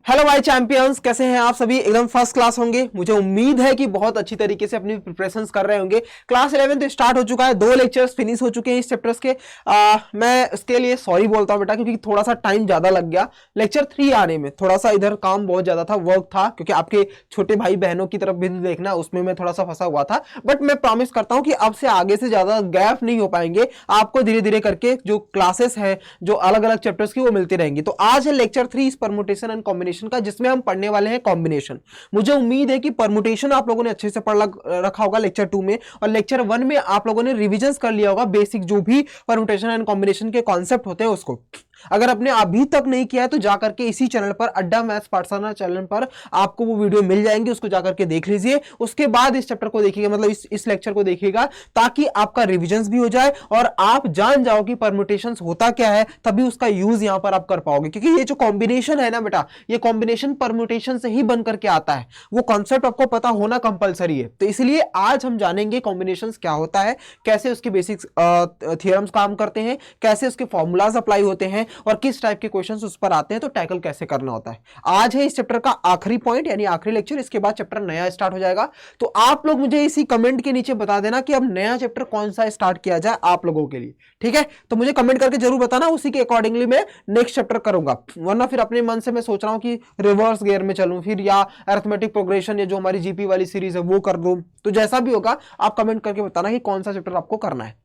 Hello my champions, कैसे हैं आप सभी? एकदम फर्स्ट क्लास होंगे। मुझे उम्मीद है कि बहुत अच्छी तरीके से अपनी प्रिपरेशंस कर रहे होंगे। क्लास 11 तो स्टार्ट हो चुका है, 2 लेक्चर्स फिनिश हो चुके हैं इस चैप्टर्स के। मैं इसके लिए सॉरी बोलता हूं बेटा, क्योंकि थोड़ा सा टाइम ज्यादा लग गया लेक्चर 3 आने में। थोड़ा सा इधर काम बहुत ज्यादा था, वर्क था, क्योंकि आपके छोटे भाई बहनों की तरफ भी देखना, उसमें मैं थोड़ा सा फंसा हुआ था। बट मैं प्रॉमिस करता हूं कि अब से आगे से ज्यादा गैप नहीं हो पाएंगे। आपको धीरे धीरे करके जो क्लासेस है, जो अलग अलग चैप्टर्स की, वो मिलती रहेंगी। तो आज है लेक्चर 3 परमुटेशन एंड कॉम्बिनेशन का, जिसमें हम पढ़ने वाले हैं कॉम्बिनेशन। मुझे उम्मीद है कि परमुटेशन आप लोगों ने अच्छे से पढ़ रखा होगा लेक्चर 2 में, और लेक्चर 1 में आप लोगों ने रिविजन कर लिया होगा बेसिक जो भी परमुटेशन एंड कॉम्बिनेशन के कॉन्सेप्ट होते हैं उसको। अगर आपने अभी तक नहीं किया है तो जाकर के इसी चैनल पर, अड्डा मैथ्स पाठशाला चैनल पर आपको वो वीडियो मिल जाएंगे, उसको जाकर के देख लीजिए। उसके बाद इस चैप्टर को देखिएगा, मतलब इस लेक्चर को देखिएगा, ताकि आपका रिविजन भी हो जाए और आप जान जाओ कि परमुटेशन होता क्या है, तभी उसका यूज यहां पर आप कर पाओगे। क्योंकि ये जो कॉम्बिनेशन है ना बेटा, ये कॉम्बिनेशन परमुटेशन से ही बन करके आता है। वो कॉन्सेप्ट आपको पता होना कंपलसरी है। तो इसलिए आज हम जानेंगे कॉम्बिनेशन क्या होता है, कैसे उसके बेसिक थियरम्स काम करते हैं, कैसे उसके फॉर्मूलाज अप्लाई होते हैं, और किस टाइप के क्वेश्चंस उस पर आते हैं, तो टैकल कैसे करना होता है। आज है इस चैप्टर का आखिरी पॉइंट, यानी आखिरी लेक्चर। इसके बाद चैप्टर नया स्टार्ट हो जाएगा। तो आप लोग मुझे इसी कमेंट के नीचे बता देना कि अब नया चैप्टर कौन सा स्टार्ट किया जाए आप लोगों के लिए, ठीक है? तो मुझे कमेंट करके जरूर बताना, उसी के अकॉर्डिंगली मैं नेक्स्ट चैप्टर करूंगा। वरना फिर अपने मन से मैं सोच रहा हूं कि रिवर्स गियर में चलूं फिर, या अरिथमेटिक प्रोग्रेशन, या जो हमारी जीपी वाली सीरीज है वो कर दूं। तो जैसा भी होगा आप कमेंट करके बताना कि कौन सा चैप्टर आपको करना है,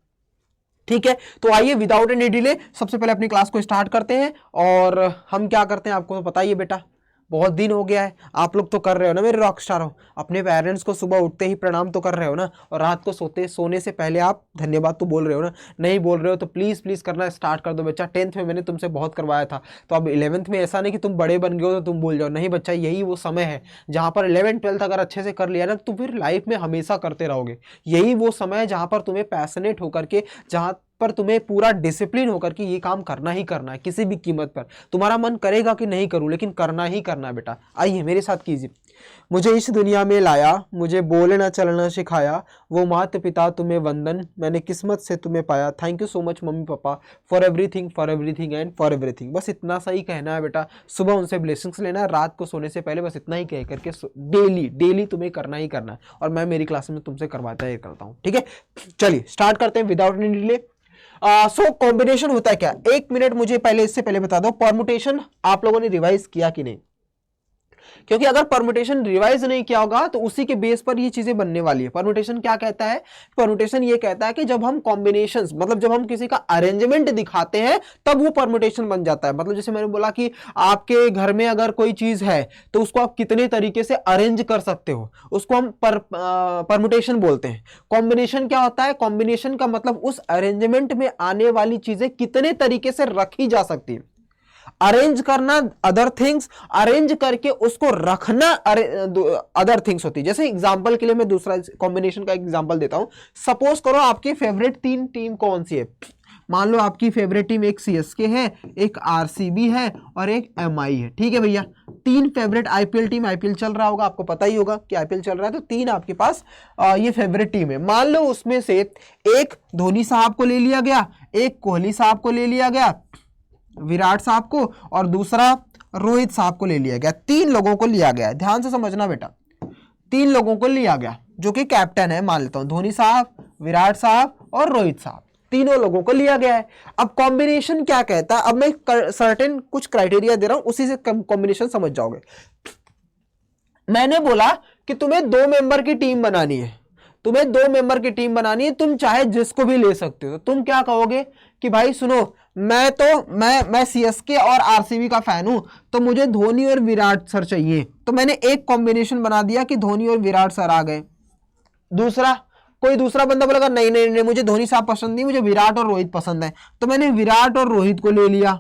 ठीक है? तो आइए विदाउट एनी डिले सबसे पहले अपनी क्लास को स्टार्ट करते हैं। और हम क्या करते हैं आपको तो पता ही है बेटा, बहुत दिन हो गया है। आप लोग तो कर रहे हो ना मेरे रॉक स्टार हो, अपने पेरेंट्स को सुबह उठते ही प्रणाम तो कर रहे हो ना, और रात को सोने से पहले आप धन्यवाद तो बोल रहे हो ना। नहीं बोल रहे हो तो प्लीज प्लीज करना स्टार्ट कर दो बच्चा। 10th में मैंने तुमसे बहुत करवाया था, तो अब 11th में ऐसा नहीं कि तुम बड़े बन गए हो तो तुम भूल जाओ। नहीं बच्चा, यही वो समय है जहां पर 11th 12th अगर अच्छे से कर लिया ना, तो फिर लाइफ में हमेशा करते रहोगे। यही वो समय है जहां पर तुम्हें पैशनेट होकर के, जहां पर तुम्हें पूरा डिसिप्लिन होकर के ये काम करना ही करना है, किसी भी कीमत पर। तुम्हारा मन करेगा कि नहीं करूं, लेकिन करना ही करना है बेटा। आइए मेरे साथ कीजिए। मुझे इस दुनिया में लाया, मुझे बोलना चलना सिखाया, वो माता पिता तुम्हें वंदन, मैंने किस्मत से तुम्हें पाया। Thank you so much mummy papa for everything and for everything. बस इतना सा ही कहना है बेटा। सुबह उनसे ब्लेसिंग्स लेना है, रात को सोने से पहले बस इतना ही कह करके डेली तुम्हें करना ही करना है। और मैं मेरी क्लास में तुमसे करवाता ही करता हूँ, ठीक है? चलिए स्टार्ट करते हैं without any delay. So combination होता है क्या? 1 मिनट मुझे पहले, इससे पहले बता दो, परमुटेशन आप लोगों ने रिवाइज किया कि नहीं? क्योंकि अगर परमुटेशन रिवाइज नहीं किया होगा तो उसी के बेस पर ये चीजें बनने वाली है। परमुटेशन क्या कहता है? परमुटेशन ये कहता है कि जब हम कॉम्बिनेशंस, मतलब जब हम किसी का अरेंजमेंट दिखाते हैं, तब वो परमुटेशन बन जाता है। मतलब जैसे मैंने बोला कि आपके घर में अगर कोई चीज है तो उसको आप कितने तरीके से अरेंज कर सकते हो, उसको हम परमुटेशन बोलते हैं। कॉम्बिनेशन क्या होता है? कॉम्बिनेशन का मतलब उस अरेंजमेंट में आने वाली चीजें कितने तरीके से रखी जा सकती है। अरेंज करना अदर थिंग्स, अरेंज करके उसको रखना अदर थिंग्स होती है। जैसे एग्जांपल के लिए मैं दूसरा कॉम्बिनेशन का एग्जांपल देता हूं। सपोज करो आपकी फेवरेट 3 टीम कौन सी है? मान लो आपकी फेवरेट टीम एक सीएसके है, एक आरसीबी है, और एक एमआई है, ठीक है भैया? 3 फेवरेट आईपीएल टीम, आईपीएल चल रहा होगा, आपको पता ही होगा कि आईपीएल चल रहा है, तो 3 आपके पास ये फेवरेट टीम है। मान लो उसमें से एक धोनी साहब को ले लिया गया, एक कोहली साहब को ले लिया गया, विराट साहब को, और दूसरा रोहित साहब को ले लिया गया। 3 लोगों को लिया गया। ध्यान से समझना बेटा, 3 लोगों को लिया गया जो कि कैप्टन है, मान लेता हूं धोनी साहब, विराट साहब और रोहित साहब। तीनों लोगों को लिया गया है। अब कॉम्बिनेशन क्या कहता है? अब मैं सर्टेन कुछ क्राइटेरिया दे रहा हूं, उसी से कॉम्बिनेशन समझ जाओगे। मैंने बोला कि तुम्हें 2 मेंबर की टीम बनानी है, तुम्हें 2 मेंबर की टीम बनानी है, तुम चाहे जिसको भी ले सकते हो। तुम क्या कहोगे कि भाई सुनो, मैं सीएसके और आरसीबी का फैन हूं, तो मुझे धोनी और विराट सर चाहिए। तो मैंने एक कॉम्बिनेशन बना दिया कि धोनी और विराट सर आ गए। कोई दूसरा बंदा बोलेगा नहीं नहीं नहीं, मुझे धोनी साहब पसंद नहीं, मुझे विराट और रोहित पसंद है, तो मैंने विराट और रोहित को ले लिया।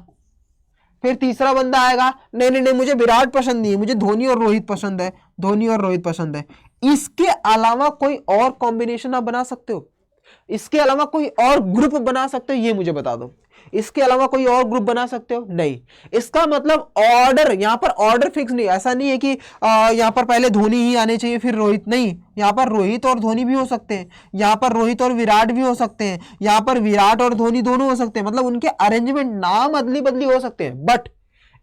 फिर तीसरा बंदा आएगा, नहीं नहीं नहीं, मुझे विराट पसंद नहीं है, मुझे धोनी और रोहित पसंद है, धोनी और रोहित पसंद है। इसके अलावा कोई और कॉम्बिनेशन आप बना सकते हो? इसके अलावा कोई और ग्रुप बना सकते हो? ये मुझे बता दो। इसके अलावा कोई और ग्रुप बना सकते हो? नहीं। इसका मतलब ऑर्डर, यहां पर ऑर्डर फिक्स नहीं। ऐसा नहीं है कि यहां पर पहले धोनी ही आने चाहिए फिर रोहित, नहीं। यहां पर रोहित और धोनी भी हो सकते हैं, यहां पर रोहित और विराट भी हो सकते हैं, यहां पर विराट और धोनी दोनों हो सकते हैं। मतलब उनके अरेंजमेंट नाम अदली बदली हो सकते हैं, बट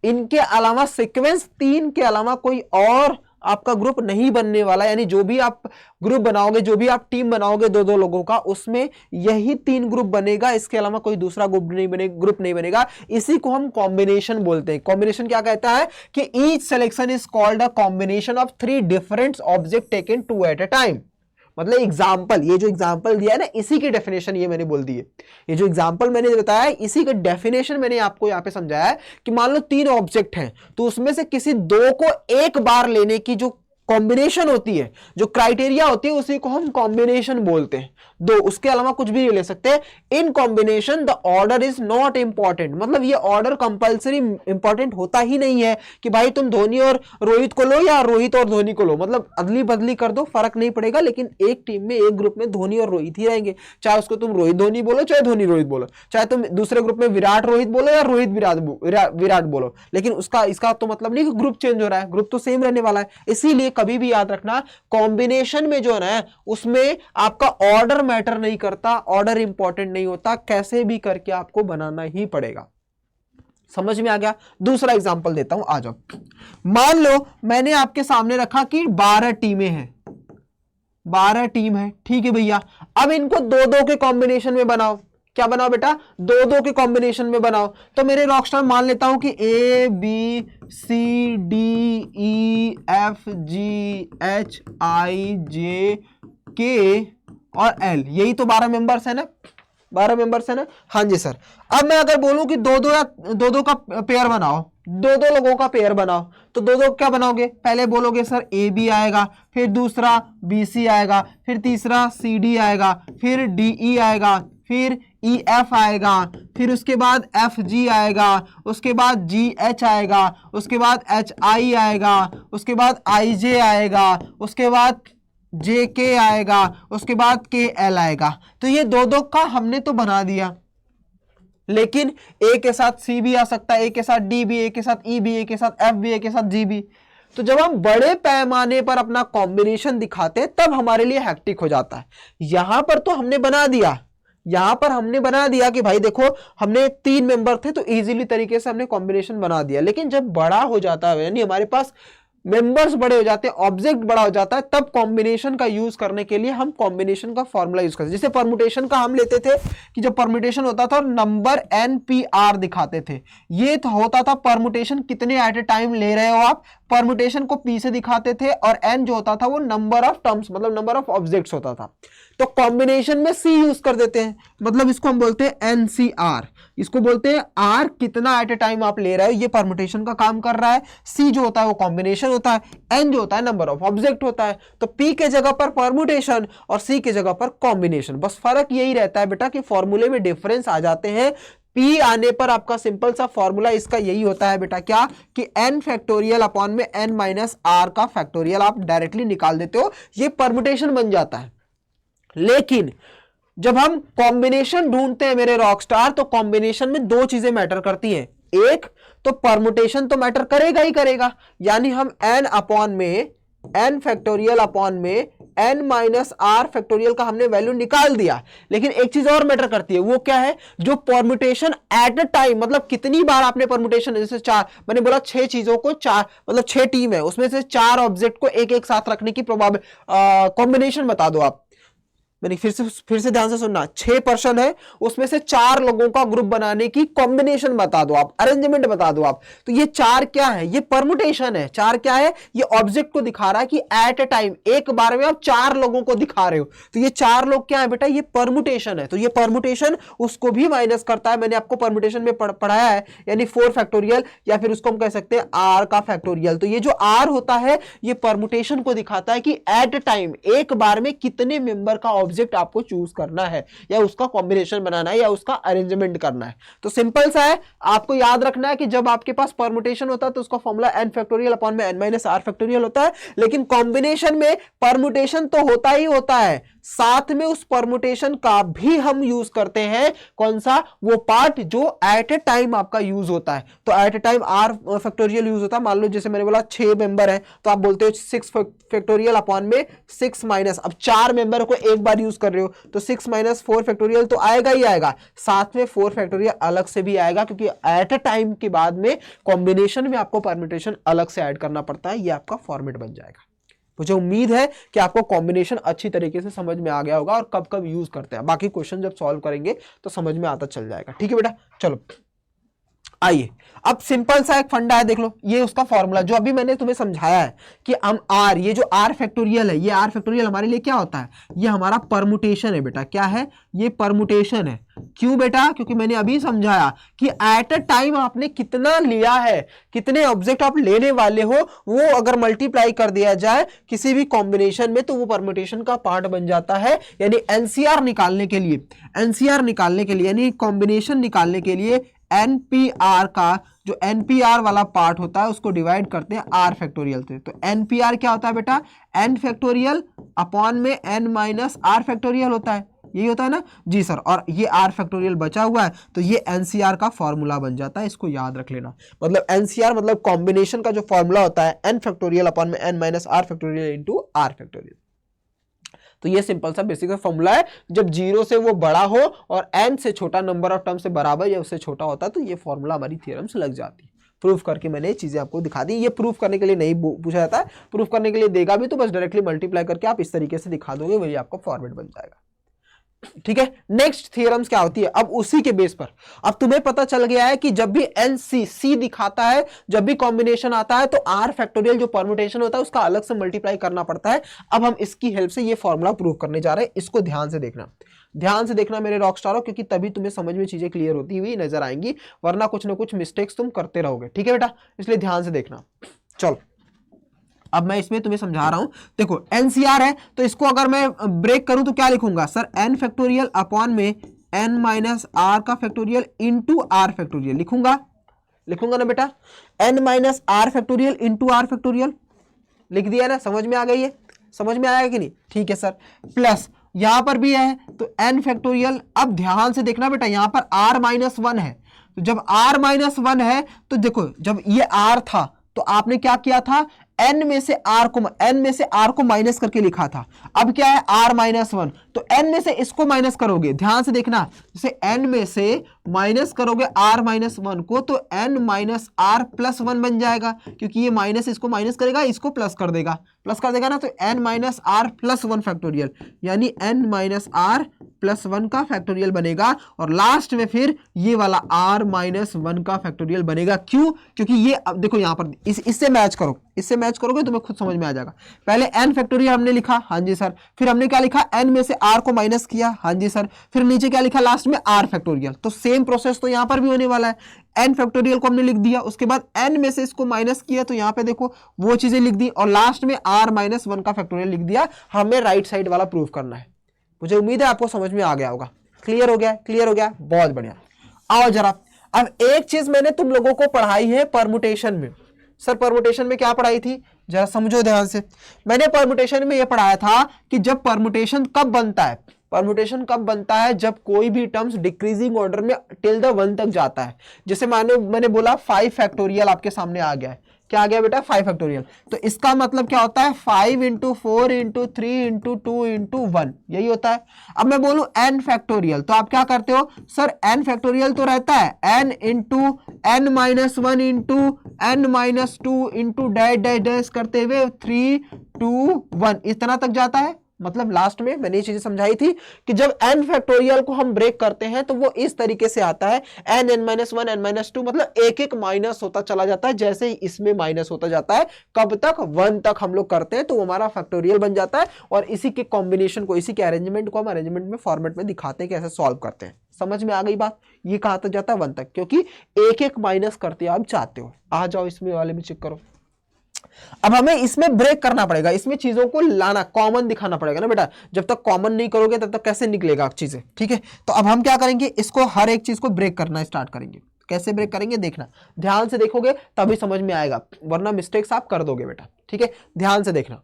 इनके अलावा सीक्वेंस 3 के अलावा कोई और आपका ग्रुप नहीं बनने वाला, यानी जो भी आप ग्रुप बनाओगे, जो भी आप टीम बनाओगे दो दो लोगों का, उसमें यही 3 ग्रुप बनेगा, इसके अलावा कोई दूसरा ग्रुप नहीं बनेगा। इसी को हम कॉम्बिनेशन बोलते हैं। कॉम्बिनेशन क्या कहता है कि each selection is called a combination of 3 different object taken 2 at a time. मतलब एग्जाम्पल, ये जो एग्जाम्पल दिया है ना, इसी की डेफिनेशन ये मैंने बोल दी है। ये जो एग्जाम्पल मैंने बताया है, इसी का डेफिनेशन मैंने आपको यहां पे समझाया है कि मान लो 3 ऑब्जेक्ट हैं, तो उसमें से किसी 2 को एक बार लेने की जो कॉम्बिनेशन होती है, जो क्राइटेरिया होती है, उसी को हम कॉम्बिनेशन बोलते हैं। 2, उसके अलावा कुछ भी नहीं ले सकते। In combination the order is not important, मतलब ये ऑर्डर कंपलसरी इंपॉर्टेंट होता ही नहीं है कि भाई तुम धोनी और रोहित को लो या रोहित और धोनी को लो, मतलब अदली बदली कर दो, फर्क नहीं पड़ेगा, लेकिन एक टीम में, एक ग्रुप में धोनी और रोहित ही रहेंगे। चाहे उसको तुम रोहित धोनी बोलो, चाहे धोनी रोहित बोलो, चाहे तुम दूसरे ग्रुप में विराट रोहित बोलो या रोहित विराट बोलो, लेकिन इसका तो मतलब नहीं कि ग्रुप चेंज हो रहा है, ग्रुप तो सेम रहने वाला है। इसीलिए कभी भी याद रखना, कॉम्बिनेशन में जो है ना, उसमें आपका ऑर्डर मैटर नहीं करता, ऑर्डर इंपॉर्टेंट नहीं होता, कैसे भी करके आपको बनाना ही पड़ेगा। समझ में आ गया? दूसरा एग्जांपल देता हूं, आ जाओ। मान लो मैंने आपके सामने रखा कि 12 टीमें हैं, 12 टीम है, ठीक है भैया। अब इनको 2-2 के कॉम्बिनेशन में बनाओ। क्या बनाओ बेटा? 2-2 के कॉम्बिनेशन में बनाओ। तो मेरे रॉकस्टार मान लेता हूं कि A B C D E F G H I J K और L, यही तो 12 मेंबर्स है ना, 12 मेंबर्स है ना? हाँ जी सर। अब मैं अगर बोलूं कि 2-2 का पेयर बनाओ, 2-2 लोगों का पेयर बनाओ, तो 2-2 क्या बनाओगे? पहले बोलोगे सर ए बी आएगा, फिर दूसरा बी सी आएगा, फिर तीसरा सी डी आएगा, फिर डी ई आएगा, फिर ई एफ आएगा, फिर उसके बाद एफ जी आएगा, उसके बाद जी एच आएगा, उसके बाद एच आई आएगा, उसके बाद आई जे आएगा, उसके बाद जे के आएगा, उसके बाद के एल आएगा। तो ये 2-2 का हमने तो बना दिया, लेकिन ए के साथ सी भी आ सकता है, ए के साथ डी भी, ए के साथ ई भी, ए के साथ एफ भी, ए के साथ जी भी। तो जब हम बड़े पैमाने पर अपना कॉम्बिनेशन दिखाते हैं तब हमारे लिए हैक्टिक हो जाता है। यहां पर तो हमने बना दिया, यहां पर हमने बना दिया कि भाई देखो हमने 3 मेंबर थे तो इजीली तरीके से हमने कॉम्बिनेशन बना दिया। लेकिन जब बड़ा हो जाता है, यानी हमारे पास मेंबर्स बड़े हो जाते हैं, ऑब्जेक्ट बड़ा हो जाता है, तब कॉम्बिनेशन का यूज करने के लिए हम कॉम्बिनेशन का फॉर्मूला यूज करते हैं। जैसे परमुटेशन का हम लेते थे कि जब परमुटेशन होता था नंबर NPR दिखाते थे, ये तो होता था परमुटेशन कितने एट ए टाइम ले रहे हो आप, परमुटेशन को P से दिखाते थे, और N जो होता था वो नंबर ऑफ टर्म्स मतलब नंबर ऑफ ऑब्जेक्ट्स होता था। तो कॉम्बिनेशन में C यूज कर देते हैं, मतलब इसको हम बोलते हैं NCR, इसको बोलते हैं R कितना एट ए टाइम आप ले रहे हो, ये परमुटेशन का काम कर रहा है। C जो होता है वो कॉम्बिनेशन होता है, N जो होता है नंबर ऑफ ऑब्जेक्ट होता है। तो P के जगह पर परमुटेशन और C के जगह पर कॉम्बिनेशन, बस फर्क यही रहता है बेटा कि फॉर्मूले में डिफरेंस आ जाते हैं। P आने पर आपका सिंपल सा फॉर्मूला इसका यही होता है बेटा, क्या कि n फैक्टोरियल अपॉन में n माइनस r का फैक्टोरियल आप डायरेक्टली निकाल देते हो, ये परमुटेशन बन जाता है। लेकिन जब हम कॉम्बिनेशन ढूंढते हैं मेरे रॉकस्टार, तो कॉम्बिनेशन में 2 चीजें मैटर करती हैं। एक तो परमुटेशन तो मैटर करेगा ही करेगा, यानी हम n अपॉन में n फैक्टोरियल अपॉन में n माइनस r फैक्टोरियल का हमने वैल्यू निकाल दिया। लेकिन एक चीज और मैटर करती है, वो क्या है? जो परमुटेशन एट अ टाइम, मतलब कितनी बार आपने परमुटेशन, जैसे 4 मैंने बोला 6 चीजों को 4 मतलब 6 टीम है, उसमें से 4 ऑब्जेक्ट को एक एक साथ रखने की कॉम्बिनेशन बता दो आप। मैंने फिर से ध्यान से सुनना, 6 पर्सन है, उसमें से 4 लोगों का ग्रुप बनाने की कॉम्बिनेशन बता दो आप, अरेंजमेंट बता दो आप। तो ये 4 क्या है? ये परमुटेशन है। 4 क्या है? ये ऑब्जेक्ट को दिखा रहा है कि एट ए टाइम, एक बार में आप 4 लोगों को दिखा रहे हो। तो ये 4 लोग क्या है बेटा? ये परमुटेशन है। तो ये परमुटेशन उसको भी माइनस करता है, मैंने आपको परमुटेशन में पढ़ाया है, यानी 4 फैक्टोरियल, या फिर उसको हम कह सकते हैं R का फैक्टोरियल। तो ये जो R होता है ये परमुटेशन को दिखाता है कि एट ए टाइम, एक बार में कितने मेंबर का ऑब्जेक्ट आपको चूज करना है, या उसका कॉम्बिनेशन बनाना है, या उसका अरेंजमेंट करना है। तो सिंपल सा है, आपको याद रखना है कि जब आपके पास परमुटेशन होता है तो उसका फॉर्मूला n फैक्टोरियल अपॉन में n माइनस r फैक्टोरियल होता है। लेकिन कॉम्बिनेशन में परमुटेशन तो होता ही होता है, साथ में उस परमुटेशन का भी हम यूज करते हैं। कौन सा? वो पार्ट जो एट ए टाइम आपका यूज होता है। तो at a time r factorial use होता है। मान लो जैसे मैंने बोला 6 मेंबर है, तो आप बोलते हो 6 फैक्टोरियल अपॉन में 6 माइनस, अब 4 मेंबर को एक बार यूज कर रहे हो तो 6 माइनस 4 फैक्टोरियल तो आएगा ही आएगा, साथ में 4 फैक्टोरियल अलग से भी आएगा, क्योंकि एट अ टाइम के बाद में कॉम्बिनेशन में आपको परम्यूटेशन अलग से ऐड करना पड़ता है। ये आपका फॉर्मेट बन जाएगा। मुझे उम्मीद है कि आपको कॉम्बिनेशन अच्छी तरीके से समझ में आ गया होगा और कब कब यूज करते हैं। बाकी क्वेश्चन जब सॉल्व करेंगे तो समझ में आता चल जाएगा। ठीक है बेटा, चलो आइए अब सिंपल सा एक फंडा है, देख लो ये उसका फॉर्मूला जो अभी मैंने तुम्हें समझाया है कि हम आर, ये जो आर फैक्टोरियल है, ये आर फैक्टोरियल हमारे लिए क्या होता है, ये हमारा परमुटेशन है बेटा। क्या है ये? परमुटेशन है। क्यों बेटा? क्योंकि मैंने अभी समझाया कि एट अ टाइम आपने कितना लिया है, कितने ऑब्जेक्ट आप लेने वाले हो, वो अगर मल्टीप्लाई कर दिया जाए किसी भी कॉम्बिनेशन में तो वो परमुटेशन का पार्ट बन जाता है। यानी एनसीआर निकालने के लिए, एनसीआर निकालने के लिए यानी कॉम्बिनेशन निकालने के लिए एनपीआर का जो एनपीआर वाला पार्ट होता है उसको डिवाइड करते हैं आर फैक्टोरियल से। तो एनपीआर क्या होता है बेटा? एन फैक्टोरियल अपॉन में एन माइनस आर फैक्टोरियल होता है, यही होता है ना जी सर। और ये आर फैक्टोरियल बचा हुआ है तो ये एनसीआर का फॉर्मूला बन जाता है, इसको याद रख लेना। मतलब एनसीआर मतलब कॉम्बिनेशन का जो फॉर्मूला होता है एन फैक्टोरियल अपॉन में N minus R factorial into R factorial. तो ये सिंपल सा बेसिक फॉर्मूला है। जब जीरो से वो बड़ा हो और n से छोटा नंबर ऑफ टर्म से बराबर या उससे छोटा होता है तो ये फॉर्मूला हमारी थ्योरम से लग जाती है। प्रूफ करके मैंने ये चीजें आपको दिखा दी। ये प्रूफ करने के लिए नहीं पूछा जाता है, प्रूफ करने के लिए देगा भी तो बस डायरेक्टली मल्टीप्लाई करके आप इस तरीके से दिखा दोगे, वही आपका फॉर्मेट बन जाएगा। ठीक है, नेक्स्ट थ्योरम्स क्या होती है अब उसी के बेस पर। अब तुम्हें पता चल गया है कि जब भी सी दिखाता है, जब भी कॉम्बिनेशन आता है तो आर फैक्टोरियल जो परम्यूटेशन होता है उसका अलग से मल्टीप्लाई करना पड़ता है। अब हम इसकी हेल्प से ये फॉर्मूला प्रूव करने जा रहे हैं, इसको ध्यान से देखना, ध्यान से देखना मेरे रॉकस्टारों, क्योंकि तभी तुम्हें समझ में चीजें क्लियर होती हुई नजर आएंगी, वरना कुछ ना कुछ मिस्टेक्स तुम करते रहोगे। ठीक है बेटा, इसलिए ध्यान से देखना। चलो अब मैं इसमें तुम्हें समझा रहा हूं। देखो एनसीआर है तो इसको अगर मैं ब्रेक करूं तो क्या लिखूंगा सर? एन फैक्टोरियल अपॉन में एन माइनस आर का फैक्टोरियल इंटू आर फैक्टोरियल लिखूंगा, लिखूंगा ना बेटा? N minus R factorial into R factorial लिख दिया ना, समझ में आ गई है? समझ में आया कि नहीं? ठीक है सर। प्लस यहां पर भी है तो एन फैक्टोरियल। अब ध्यान से देखना बेटा, यहां पर आर माइनस वन है, तो जब आर माइनस वन है तो देखो जब ये आर था तो आपने क्या किया था? n में से r को माइनस करके लिखा था। अब क्या है? r माइनस वन, तो n में से इसको माइनस करोगे, ध्यान से देखना, जैसे n में से माइनस करोगे r माइनस वन को तो n minus r plus one बन जाएगा, क्योंकि ये माइनस इसको माइनस करेगा, इसको प्लस कर देगा, प्लस कर देगा ना, तो n minus r plus one factorial, यानी n minus r plus one का फैक्टोरियल बनेगा। और लास्ट में फिर ये वाला r माइनस वन का फैक्टोरियल बनेगा। क्यों? क्योंकि ये अब देखो यहां पर इससे मैच करो, इससे मैच करोगे तुम्हें खुद समझ में आ जाएगा। पहले n फैक्टोरियल हमने लिखा, हाँ जी सर, फिर हमने क्या लिखा? n में से r को माइनस किया, हाँ जी सर, फिर नीचे क्या लिखा? लास्ट में r फैक्टोरियल। तो सेम प्रोसेस तो यहां पर भी होने वाला है। n फैक्टोरियल को हमने लिख दिया, उसके बाद n में से इसको माइनस किया तो यहां पे देखो वो चीजें लिख दी, और लास्ट में r माइनस वन का फैक्टोरियल लिख दिया। हमें राइट साइड वाला प्रूफ करना है। मुझे उम्मीद है आपको समझ में आ गया होगा। क्लियर हो गया? क्लियर हो गया, बहुत बढ़िया। आओ जरा, अब एक चीज मैंने तुम लोगों को पढ़ाई है परमुटेशन में। सर परमुटेशन में क्या पढ़ाई थी? जरा समझो ध्यान से। मैंने परमुटेशन में यह पढ़ाया था कि जब परमुटेशन कब बनता है, परमुटेशन कब बनता है? जब कोई भी टर्म्स डिक्रीजिंग ऑर्डर में टिल द वन तक जाता है। जैसे मानो मैंने बोला 5 फैक्टोरियल आपके सामने आ गया है, क्या आ गया बेटा? 5 फैक्टोरियल। तो इसका मतलब क्या होता है? 5 इंटू 4 इंटू 3 इंटू 2 इंटू 1, यही होता है। अब मैं बोलूं n फैक्टोरियल तो आप क्या करते हो? सर n फैक्टोरियल तो रहता है n into n minus one into n minus two into dash dash dash करते हुए 3 2 1 इतना तक जाता है। मतलब लास्ट में मैंने ये चीजें समझाई थी कि जब n फैक्टोरियल को हम ब्रेक करते हैं तो वो इस तरीके से आता है n n minus one n minus two, मतलब एक एक माइनस होता चला जाता है, जैसे ही इसमें माइनस होता जाता है। कब तक? 1 तक हम लोग करते हैं तो वो हमारा फैक्टोरियल बन जाता है। और इसी के कॉम्बिनेशन को, इसी के अरेंजमेंट को हम अरेंजमेंट में फॉर्मेट में दिखाते हैं कैसे सॉल्व करते हैं। समझ में आ गई बात? ये कहां तक जाता है? 1 तक, क्योंकि एक एक माइनस करते आप चाहते हो। आ जाओ इसमें वाले भी चेक करो। अब हमें इसमें ब्रेक करना पड़ेगा, इसमें चीजों को लाना, कॉमन दिखाना पड़ेगा ना बेटा। जब तक कॉमन नहीं करोगे तब तक कैसे निकलेगा चीजें? ठीक है, तो अब हम क्या करेंगे? इसको हर एक चीज को ब्रेक करना स्टार्ट करेंगे। कैसे ब्रेक करेंगे देखना, ध्यान से देखोगे तभी समझ में आएगा, वरना मिस्टेक्स आप कर दोगे बेटा। ठीक है, ध्यान से देखना।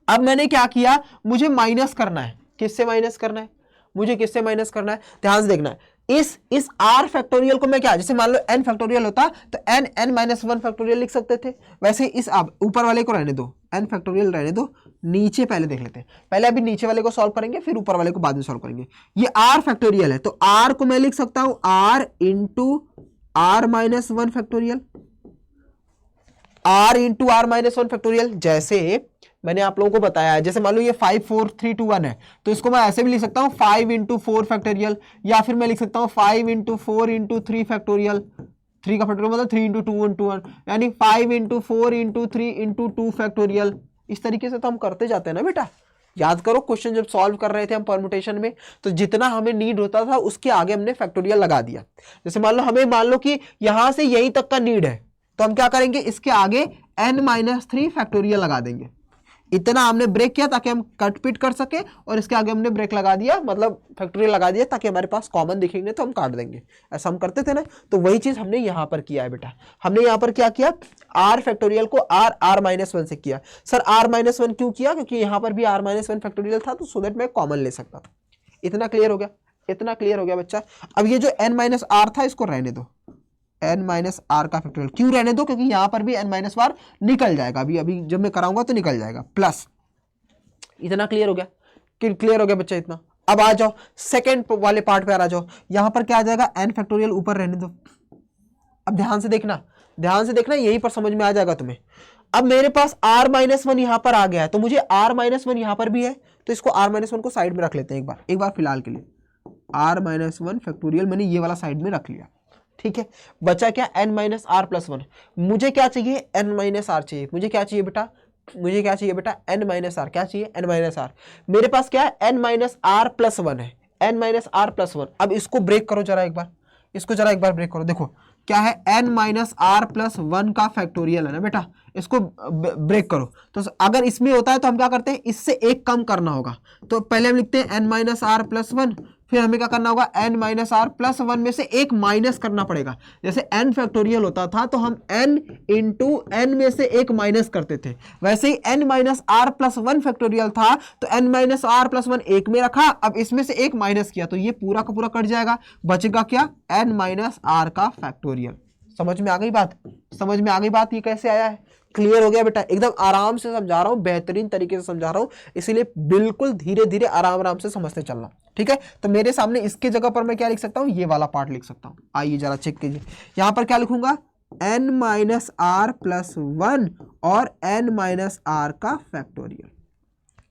अब मैंने क्या किया? मुझे माइनस करना है। किससे माइनस करना है? मुझे किससे माइनस करना है? ध्यान से देखना है। इस r फैक्टोरियल को मैं क्या, जैसे मान लो n फैक्टोरियल होता तो n माइनस वन फैक्टोरियल लिख सकते थे, वैसे इस अब ऊपर वाले को रहने दो, n फैक्टोरियल रहने दो, नीचे पहले देख लेते हैं, पहले अभी नीचे वाले को सॉल्व करेंगे फिर ऊपर वाले को बाद में सॉल्व करेंगे। ये r फैक्टोरियल है तो r को मैं लिख सकता हूं r into r minus one factorial, r into r minus one factorial. जैसे मैंने आप लोगों को बताया, जैसे मान लो ये 5 4 3 2 1 है तो इसको मैं ऐसे भी लिख सकता हूं 5 इंटू 4 फैक्टोरियल, या फिर मैं लिख सकता हूं 5 इंटू 4 इंटू 3 फैक्टोरियल। 3 का फैक्टोरियल मतलब 3 इंटू 2 इंटू 1, यानी 5 इंटू 4 इंटू 3 इंटू 2 फैक्टोरियल। इस तरीके से तो हम करते जाते हैं ना बेटा। याद करो क्वेश्चन जब सॉल्व कर रहे थे हम परमुटेशन में, तो जितना हमें नीड होता था उसके आगे हमने फैक्टोरियल लगा दिया। जैसे मान लो कि यहां से यहीं तक का नीड है तो हम क्या करेंगे, इसके आगे n-3 फैक्टोरियल लगा देंगे। इतना हमने ब्रेक किया ताकि हम कट पिट कर सके, और इसके आगे हमने ब्रेक लगा दिया, मतलब फैक्टोरियल लगा दिया ताकि हमारे पास कॉमन दिखेंगे तो हम काट देंगे। ऐसा हम करते थे ना, तो वही चीज हमने यहां पर किया है बेटा। हमने यहां पर क्या किया, r फैक्टोरियल को r माइनस वन से किया। सर r माइनस वन क्यों किया, क्योंकि यहां पर भी r माइनस वन फैक्टोरियल था, तो सो दैट मैं कॉमन ले सकता था। इतना क्लियर हो गया, इतना क्लियर हो गया बच्चा। अब ये जो n माइनस आर था इसको रहने दो, n माइनस आर का फैक्टोरियल क्यों रहने दो, क्योंकि यहां पर भी n माइनस आर निकल जाएगा, अभी जब मैं कराऊंगा तो निकल जाएगा प्लस। इतना क्लियर हो गया, क्लियर हो गया बच्चा इतना। अब आ जाओ सेकेंड वाले पार्ट पे आ जाओ, यहां पर क्या आ जाएगा, n फैक्टोरियल ऊपर रहने दो। अब ध्यान से देखना, ध्यान से देखना, यहीं पर समझ में आ जाएगा तुम्हें। अब मेरे पास r माइनस वन यहां पर आ गया है, तो मुझे r माइनस वन यहां पर भी है, तो इसको r माइनस वन को साइड में रख लेते हैं एक बार फिलहाल के लिए। r माइनस वन फैक्टोरियल मैंने ये वाला साइड में रख लिया, ठीक है। बचा क्या, n minus R plus one. मुझे क्या चाहिए, n माइनस आर चाहिए। मुझे क्या चाहिए बेटा, मुझे क्या चाहिए बेटा, n माइनस आर। क्या चाहिए, n माइनस आर। मेरे पास क्या है, n minus R plus one है, n minus R plus one. अब इसको ब्रेक करो जरा एक बार, इसको जरा एक बार ब्रेक करो। देखो क्या है, n minus R plus one का फैक्टोरियल है ना बेटा, इसको ब्रेक करो। तो अगर इसमें होता है तो हम क्या करते हैं, इससे एक कम करना होगा। तो पहले हम लिखते हैं n minus R plus one, फिर हमें क्या करना होगा, n minus R plus one में से एक माइनस करना पड़ेगा। जैसे n फैक्टोरियल होता था तो हम n इंटू n में से एक माइनस करते थे, वैसे ही n minus R plus one factorial था तो n minus R plus one एक में रखा, अब इसमें से एक माइनस किया तो ये पूरा का पूरा कट जाएगा, बचेगा क्या, n माइनस आर का फैक्टोरियल। समझ में आ गई बात, समझ में आ गई बात, ये कैसे आया है, क्लियर हो गया बेटा। एकदम आराम से समझा रहा हूं, बेहतरीन तरीके से समझा रहा हूं, इसीलिए बिल्कुल धीरे धीरे आराम आराम से समझते चलना, ठीक है। तो मेरे सामने इसकी जगह पर मैं क्या लिख सकता हूं, ये वाला पार्ट लिख सकता हूं। आइए जरा चेक कीजिए, यहां पर क्या लिखूंगा, n minus R plus one और n माइनस आर का फैक्टोरियल।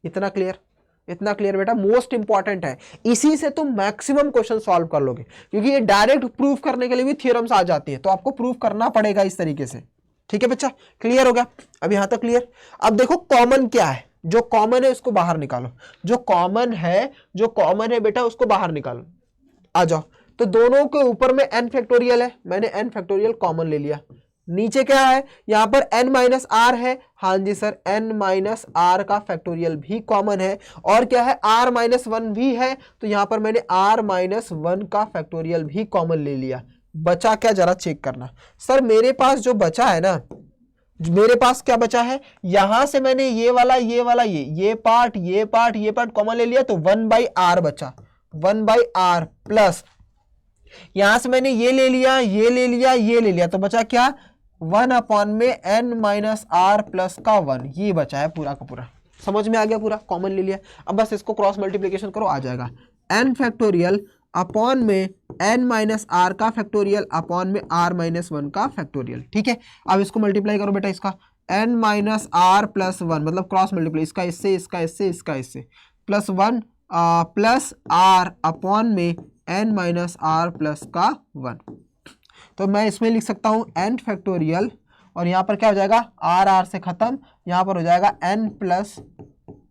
इतना क्लियर, इतना क्लियर बेटा, मोस्ट इंपॉर्टेंट है। इसी से तुम मैक्सिमम क्वेश्चन सॉल्व कर लोगे, क्योंकि ये डायरेक्ट प्रूफ करने के लिए भी थ्योरम्स आ जाती है, तो आपको प्रूफ करना पड़ेगा इस तरीके से, ठीक है बच्चा। क्लियर हो गया, अब यहां तक क्लियर। अब देखो कॉमन क्या है, जो कॉमन है उसको बाहर निकालो, जो कॉमन है, जो कॉमन है बेटा उसको बाहर निकालो। आ जाओ, तो दोनों के ऊपर में n फैक्टोरियल है, मैंने n फैक्टोरियल कॉमन ले लिया। नीचे क्या है, यहां पर n माइनस आर है, हाँ जी सर, n माइनस आर का फैक्टोरियल भी कॉमन है, और क्या है, r माइनस वन भी है, तो यहां पर मैंने r माइनस वन का फैक्टोरियल भी कॉमन ले लिया। बचा क्या, जरा चेक करना। सर मेरे पास जो बचा है ना, मेरे पास क्या बचा है, यहां से मैंने ये वाला ये पार्ट कॉमन ले लिया, तो 1/r बचा, 1/r प्लस यहां से मैंने ये ले लिया, तो बचा क्या, 1 अपॉन में n माइनस आर प्लस का 1, ये बचा है पूरा का पूरा। समझ में आ गया, पूरा कॉमन ले लिया। अब बस इसको क्रॉस मल्टीप्लीकेशन करो, आ जाएगा n फैक्टोरियल अपॉन में n माइनस आर का फैक्टोरियल अपॉन में r माइनस वन का फैक्टोरियल, ठीक है। अब इसको मल्टीप्लाई करो बेटा, इसका n minus R plus one, मतलब क्रॉस मल्टीप्लाई, इसका इससे plus one plus r upon में n माइनस आर प्लस का 1। तो मैं इसमें लिख सकता हूं n फैक्टोरियल, और यहां पर क्या हो जाएगा, r से खत्म, यहां पर हो जाएगा n प्लस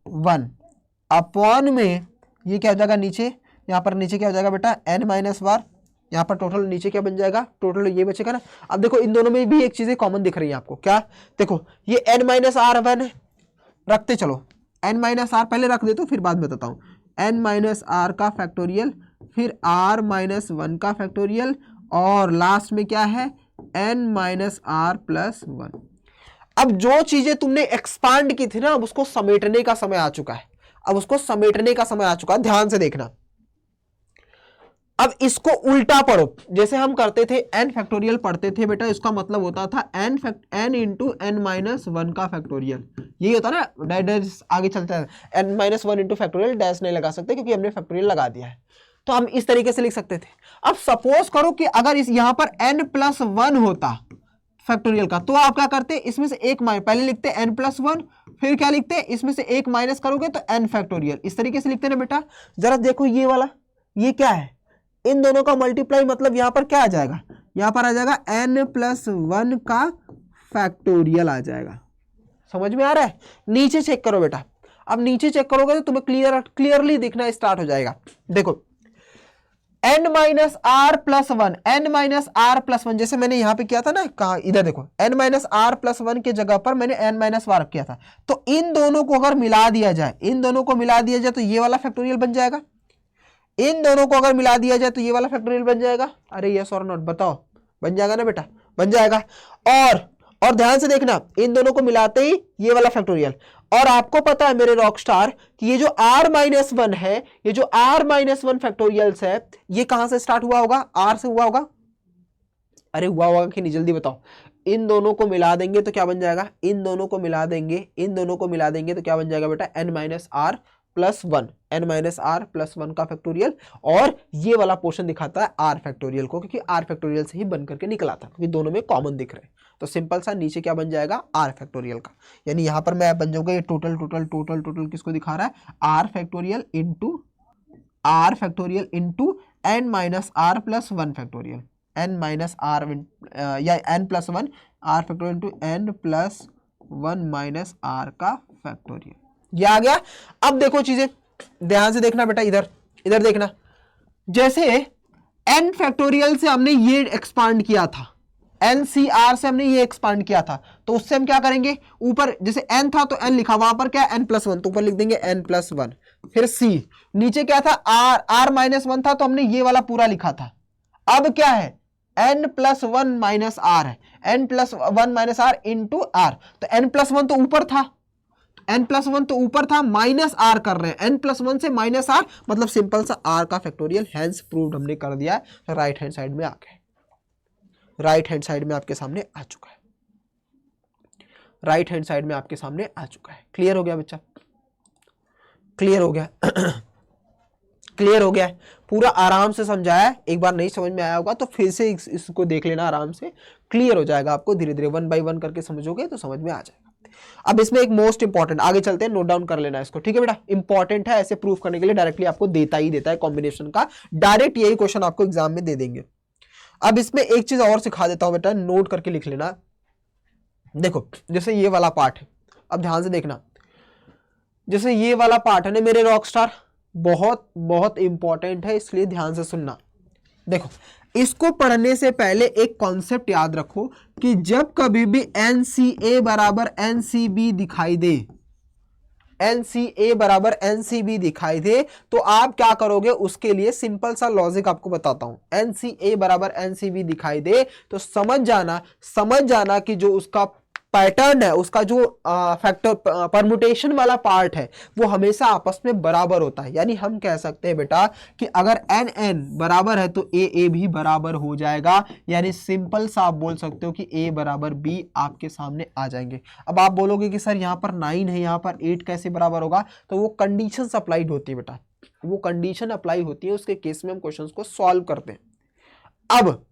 वन अपॉन में, ये क्या हो जाएगा नीचे, यहाँ पर नीचे क्या हो जाएगा बेटा, n माइनस वार, यहाँ पर टोटल नीचे क्या बन जाएगा, टोटल ये बचेगा ना। अब देखो इन दोनों में भी एक चीजें कॉमन दिख रही है आपको, क्या, देखो ये n माइनस आर वन है, रखते चलो, n माइनस आर पहले रख दे तो फिर बाद में बताता हूँ, n माइनस आर का फैक्टोरियल, फिर r माइनस वन का फैक्टोरियल, और लास्ट में क्या है, n minus R plus one. अब जो चीजें तुमने एक्सपांड की थी ना, अब उसको समेटने का समय आ चुका है, अब उसको समेटने का समय आ चुका है। ध्यान से देखना, अब इसको उल्टा पढ़ो, जैसे हम करते थे n फैक्टोरियल पढ़ते थे बेटा, इसका मतलब होता था n into n minus one का फैक्टोरियल, यही होता ना, डैश आगे चलता है, n minus one into factorial, dash नहीं लगा सकते क्योंकि हमने फैक्टोरियल लगा दिया है, तो हम इस तरीके से लिख सकते थे। अब सपोज करो कि अगर इस यहां पर n प्लस वन होता फैक्टोरियल का, तो आप क्या करते, इसमें से एक पहले लिखते n प्लस वन, फिर क्या लिखते, इसमें से एक माइनस करोगे तो n फैक्टोरियल, इस तरीके से लिखते ना बेटा। जरा देखो ये वाला, ये क्या है, इन दोनों का मल्टीप्लाई, मतलब यहां पर क्या आ जाएगा, यहां पर आ जाएगा n प्लस वन का फैक्टोरियल आ जाएगा। समझ में आ रहा है? नीचे चेक करो बेटा, अब नीचे चेक करोगे तो तुम्हें क्लियरली दिखना स्टार्ट हो जाएगा। देखो n minus R plus one, N minus R plus one, जैसे मैंने यहां पे किया था ना, कहा इधर देखो, n minus R plus one के जगह पर मैंने n माइनस आर किया था, तो इन दोनों को अगर मिला दिया जाए, इन दोनों को मिला दिया जाए तो ये वाला फैक्टोरियल बन जाएगा, इन दोनों को अगर मिला दिया जाए तो ये वाला फैक्टोरियल बन जाएगा। अरे यस और नॉट बताओ, बन जाएगा ना बेटा, बन जाएगा। और ध्यान से देखना, इन दोनों को मिलाते ही ये वाला फैक्टोरियल, और आपको पता है मेरे रॉक स्टार कि ये जो r माइनस वन है, ये जो r माइनस वन फैक्टोरियल्स है, ये कहां से स्टार्ट हुआ होगा, r से हुआ होगा। अरे हुआ होगा कि नहीं, जल्दी बताओ। इन दोनों को मिला देंगे तो क्या बन जाएगा, इन दोनों को मिला देंगे, इन दोनों को मिला देंगे तो क्या बन जाएगा बेटा, n minus R plus one, N minus R plus one का फैक्टोरियल, और ये वाला पोर्शन दिखाता है आर फैक्टोरियल को, क्योंकि आर फैक्टोरियल से ही बन करके निकला था, क्योंकि दोनों में कॉमन दिख रहे हैं। तो सिंपल सा नीचे क्या बन जाएगा, आर फैक्टोरियल का, यानी यहां पर मैं बन जाऊंगा, ये टोटल टोटल टोटल टोटल किसको दिखा रहा है, R factorial into N minus R plus one factorial, N minus R या N plus one R factorial into N plus one minus R का फैक्टोरियल, ये आ गया। अब देखो चीजें ध्यान से देखना बेटा, इधर देखना, जैसे n फैक्टोरियल से हमने ये एक्सपांड किया था, NCR से हमने ये एक्सपांड किया था, तो उससे हम क्या करेंगे, ऊपर जैसे n था तो n लिखा, वहां पर क्या n प्लस वन, तो ऊपर लिख देंगे n प्लस वन, फिर C, नीचे क्या था r माइनस वन था, तो हमने ये वाला पूरा लिखा था। अब क्या है, n plus one minus R है, n plus one minus R into R, तो n प्लस वन तो ऊपर था, n प्लस वन तो ऊपर था, माइनस आर कर रहे हैं, n प्लस वन से माइनस आर, मतलब सिंपल सा r का फैक्टोरियल, हैंस प्रूव्ड हमने कर दिया है, राइट हैंड साइड में आ गए, राइट हैंड साइड में आपके सामने आ चुका है, राइट हैंड साइड में आपके सामने आ चुका है। क्लियर हो गया बच्चा, क्लियर हो गया क्लियर हो गया है, पूरा आराम से समझाया, एक बार नहीं समझ में आया होगा तो फिर से इसको देख लेना, आराम से क्लियर हो जाएगा आपको, धीरे धीरे वन बाय वन करके समझोगे तो समझ में आ जाएगा। अब इसमें एक मोस्ट इंपॉर्टेंट, आगे चलते हैं, नोट डाउन कर लेना इसको, ठीक है बेटा, इंपॉर्टेंट है, ऐसे प्रूफ करने के लिए डायरेक्टली आपको देता ही देता है कॉम्बिनेशन का, डायरेक्ट यही क्वेश्चन आपको एग्जाम में दे देंगे। अब इसमें एक चीज और सिखा देता हूं बेटा, नोट करके लिख लेना। देखो जैसे ये वाला पार्ट है, अब ध्यान से देखना, जैसे ये वाला पार्ट है ना मेरे रॉक स्टार, बहुत बहुत इंपॉर्टेंट है, इसलिए ध्यान से सुनना। देखो इसको पढ़ने से पहले एक कॉन्सेप्ट याद रखो कि जब कभी भी NCA बराबर NCB दिखाई दे, NCA बराबर NCB दिखाई दे, तो आप क्या करोगे, उसके लिए सिंपल सा लॉजिक आपको बताता हूं। NCA बराबर NCB दिखाई दे तो समझ जाना कि जो उसका पैटर्न है, उसका जो फैक्टर परमुटेशन वाला पार्ट है, वो हमेशा आपस में बराबर होता है। यानी हम कह सकते हैं बेटा कि अगर NN बराबर है तो AA भी बराबर हो जाएगा, यानी सिंपल सा आप बोल सकते हो कि A बराबर B आपके सामने आ जाएंगे। अब आप बोलोगे कि सर यहाँ पर 9 है, यहाँ पर 8 कैसे बराबर होगा, तो वो कंडीशन अप्लाइड होती है बेटा, वो कंडीशन अप्लाई होती है, उसके केस में हम क्वेश्चन को सॉल्व करते हैं। अब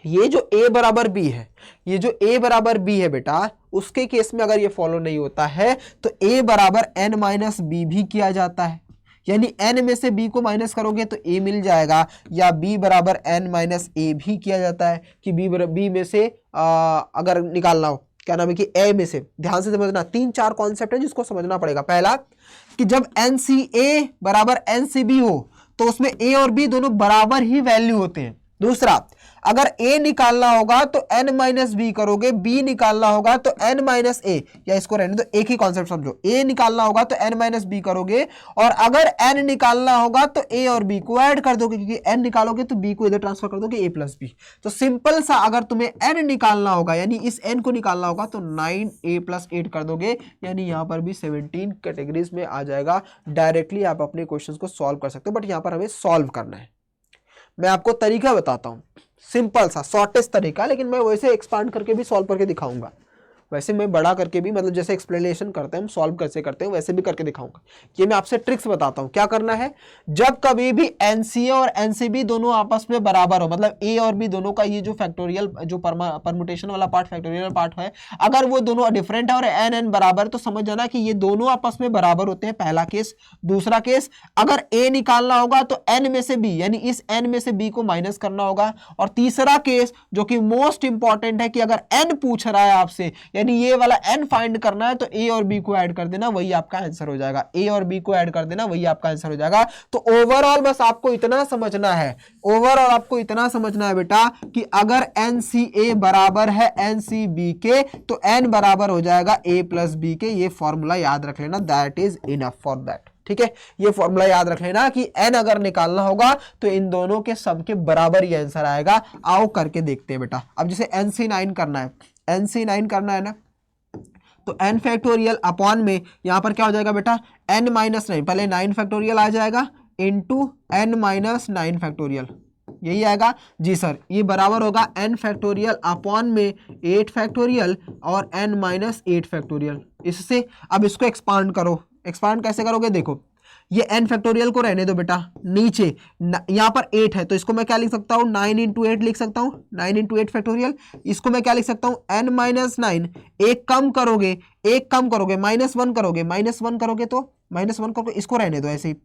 ये जो a बराबर b है, ये जो a बराबर b है बेटा, उसके केस में अगर ये फॉलो नहीं होता है तो a बराबर n माइनस बी भी किया जाता है, यानी n में से b को माइनस करोगे तो a मिल जाएगा, या b बराबर n माइनस a भी किया जाता है कि b में से अगर निकालना हो, क्या नाम है कि a में से। ध्यान से समझना, 3-4 कॉन्सेप्ट है जिसको समझना पड़ेगा। पहला कि जब NCA बराबर NCB हो तो उसमें a और b दोनों बराबर ही वैल्यू होते हैं। दूसरा, अगर a निकालना होगा तो n माइनस बी करोगे, b निकालना होगा तो n माइनस ए, या इसको रहने दो, एक ही कॉन्सेप्ट समझो, a निकालना होगा तो n माइनस बी करोगे, और अगर n निकालना होगा तो a और b को ऐड कर दोगे, क्योंकि n निकालोगे तो b को इधर ट्रांसफर कर दोगे a प्लस बी। तो सिंपल सा, अगर तुम्हें n निकालना होगा, यानी इस n को निकालना होगा तो 9a प्लस 8 कर दोगे, यानी यहाँ पर भी 17 कैटेगरीज में आ जाएगा। डायरेक्टली आप अपने क्वेश्चन को सॉल्व कर सकते हो, बट यहाँ पर हमें सॉल्व करना है, मैं आपको तरीका बताता हूँ, सिंपल सा शॉर्टेस्ट तरीका, लेकिन मैं वैसे एक्सपांड करके भी सॉल्व करके दिखाऊंगा। वैसे मैं बड़ा करके भी, मतलब जैसे एक्सप्लेनेशन करते हैं हम, सॉल्व कैसे करते हैं वैसे भी करके दिखाऊंगा। ये मैं आपसे ट्रिक्स बताता हूं क्या करना है। जब कभी भी एनसीए और एनसीबी दोनों आपस में बराबर हो, मतलब ए और बी दोनों का ये जो फैक्टोरियल, जो परमुटेशन वाला पार्ट, फैक्टोरियल पार्ट है, अगर वो दोनों डिफरेंट है और एन एन बराबर, तो समझ जाना कि ये दोनों आपस में बराबर होते हैं, पहला केस। दूसरा केस, अगर ए निकालना होगा तो एन में से बी, यानी इस एन में से बी को माइनस करना होगा। और तीसरा केस जो कि मोस्ट इंपॉर्टेंट है, कि अगर एन पूछ रहा है आपसे, यानी ये वाला n फाइंड करना है, तो a और b को ऐड कर देना, वही आपका आंसर हो जाएगा। a और b को ऐड कर देना, वही आपका आंसर हो जाएगा। तो ओवरऑल बस आपको इतना समझना है, ओवरऑल आपको इतना समझना है बेटा, कि अगर NCA बराबर है NCB के, तो n बराबर हो जाएगा a प्लस b के। ये फॉर्मूला याद रख लेना, that is enough for that. ठीक है, ये फॉर्मूला याद रख लेना कि n अगर निकालना होगा तो इन दोनों के सब के बराबर ही आंसर आएगा। आओ करके देखते हैं बेटा। अब जैसे NC9 करना है, NC9 करना है ना, तो n फैक्टोरियल अपॉन में यहां पर क्या हो जाएगा बेटा, n माइनस 9, पहले 9 फैक्टोरियल आ जाएगा इंटू n माइनस 9 फैक्टोरियल, यही आएगा जी सर। ये बराबर होगा n फैक्टोरियल अपॉन में 8 फैक्टोरियल और n माइनस 8 फैक्टोरियल। इससे अब इसको एक्सपांड करो। एक्सपांड कैसे करोगे, देखो ये n फैक्टोरियल को रहने दो बेटा, नीचे यहाँ पर 8 है, तो इसको मैं क्या लिख सकता हूँ, 9 इंटू 8 लिख सकता हूँ, 9 इंटू 8 फैक्टोरियल। इसको मैं क्या लिख सकता हूँ, n माइनस 9, एक कम करोगे माइनस 1 करोगे, माइनस 1 करोगे तो माइनस 1 करोगे, इसको रहने दो ऐसे ही,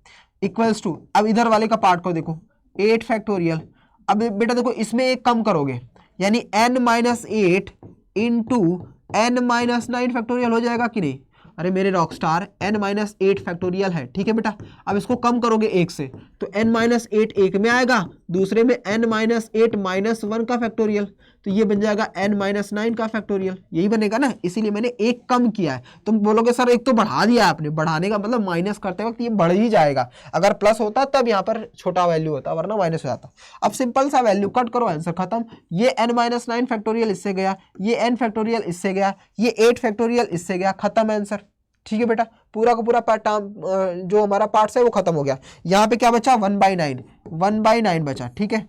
इक्वल्स टू, अब इधर वाले का पार्ट को देखो 8 फैक्टोरियल। अब बेटा देखो इसमें एक कम करोगे, यानी n minus 8 into n minus 9 factorial हो जाएगा कि नहीं। अरे मेरे rock star, n minus 8 factorial है, ठीक है बेटा। अब इसको कम करोगे 1 से, तो n माइनस 8 एक में आएगा, दूसरे में n माइनस 8 माइनस 1 का फैक्टोरियल, तो ये बन जाएगा n माइनस 9 का फैक्टोरियल, यही बनेगा ना। इसीलिए मैंने एक कम किया है। तुम बोलोगे सर एक तो बढ़ा दिया आपने, बढ़ाने का मतलब माइनस करते वक्त ये बढ़ ही जाएगा। अगर प्लस होता तब यहाँ पर छोटा वैल्यू होता, वरना माइनस हो जाता। अब सिंपल सा वैल्यू कट करो, आंसर खत्म। ये n माइनस 9 फैक्टोरियल इससे गया, ये n फैक्टोरियल इससे गया, ये 8 फैक्टोरियल इससे गया, खत्म आंसर। ठीक है बेटा, पूरा का पूरा पार्ट जो हमारा पार्ट्स है वो खत्म हो गया। यहाँ पे क्या बचा, 1/9, 1/9 बचा। ठीक है,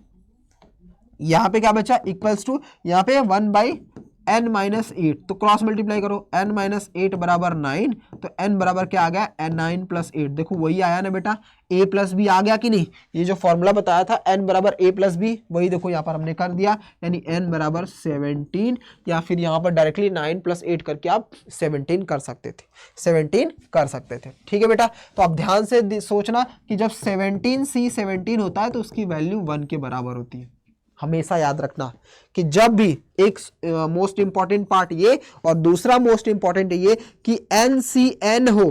यहाँ पे क्या बचा, इक्वल्स टू, यहाँ पे 1/n माइनस 8, तो क्रॉस मल्टीप्लाई करो, n माइनस 8 बराबर 9, तो n बराबर क्या आ गया, n9 प्लस 8। देखो वही आया ना बेटा, a प्लस बी आ गया कि नहीं। ये जो फॉर्मूला बताया था n बराबर a प्लस बी, वही देखो यहाँ पर हमने कर दिया, यानी n बराबर 17, या फिर यहाँ पर डायरेक्टली 9 प्लस 8 करके आप 17 कर सकते थे, 17 कर सकते थे। ठीक है बेटा, तो आप ध्यान से सोचना कि जब 17C17 होता है तो उसकी वैल्यू 1 के बराबर होती है। हमेशा याद रखना कि जब भी एक मोस्ट इंपॉर्टेंट पार्ट ये, और दूसरा मोस्ट इंपॉर्टेंट ये कि NCN हो,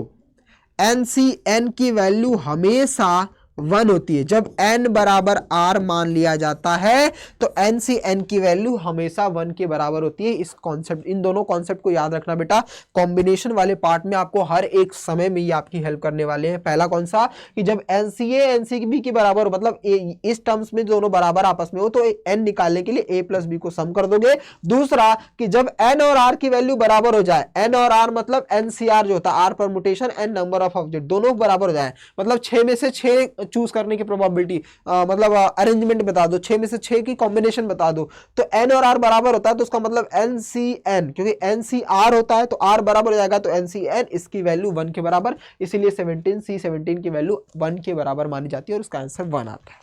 NCN की वैल्यू हमेशा 1 होती है। जब n बराबर r मान लिया जाता है तो NCN की वैल्यू हमेशा 1 के बराबर होती है। इस कॉन्सेप्ट, इन दोनों कॉन्सेप्ट को याद रखना बेटा। कॉम्बिनेशन वाले पार्ट में आपको हर एक समय में ये आपकी हेल्प करने वाले हैं। पहला कौन सा, कि जब NCA NCB के बराबर हो, मतलब इस टर्म्स में दोनों बराबर आपस में हो, तो n निकालने के लिए a प्लस बी को सम कर दोगे। दूसरा कि जब n और r की वैल्यू बराबर हो जाए, n और r मतलब NCR जो होता है, r permutation n number of object, दोनों बराबर हो जाए, मतलब 6 में से 6 चूज करने की प्रोबेबिलिटी, मतलब अरेंजमेंट बता दो, 6 में से 6 की कॉम्बिनेशन बता दो, तो n और r बराबर होता है, तो उसका मतलब NCN, क्योंकि NCR होता है तो r बराबर हो जाएगा, तो NCN इसकी वैल्यू 1 के बराबर, इसीलिए 17C17 की वैल्यू 1 के बराबर मानी जाती है और उसका आंसर 1 आता है।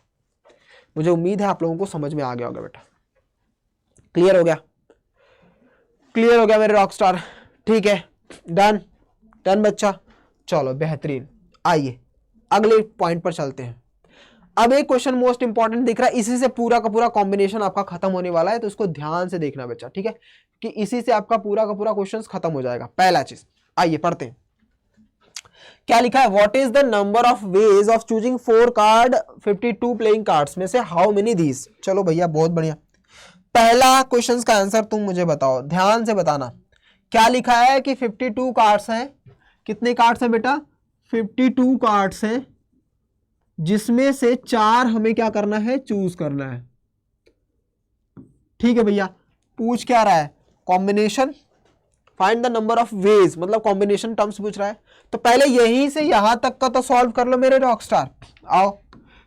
मुझे उम्मीद है आप लोगों को समझ में आ गया होगा बेटा। क्लियर हो गया, क्लियर हो गया मेरे रॉक स्टार। ठीक है, डन डन बच्चा, चलो बेहतरीन। आइए अगले पॉइंट पर चलते हैं। अब एक क्वेश्चन मोस्ट इंपॉर्टेंट दिख रहा है, इसी से पूरा का पूरा कॉम्बिनेशन आपका खत्म होने वाला है, तो इसको ध्यान से देखना बच्चा, ठीक है, कि इसी से आपका पूरा का पूरा क्वेश्चन खत्म हो जाएगा। पहला चीज, आइए पढ़ते हैं क्या लिखा है। What is the number of ways of choosing 4 card 52 playing cards में से हाउ मेनी दीज। चलो भैया बहुत बढ़िया, पहला क्वेश्चन का आंसर तुम मुझे बताओ, ध्यान से बताना। क्या लिखा है कि 52 कार्ड्स हैं। कितने कार्ड्स हैं बेटा, 52 कार्ड्स हैं, जिसमें से 4 हमें क्या करना है, चूज करना है। ठीक है भैया, पूछ क्या रहा है, combination, find the number of ways, मतलब कॉम्बिनेशन टर्म्स पूछ रहा है। तो पहले यहीं से यहां तक का तो सॉल्व कर लो मेरे रॉक स्टार। आओ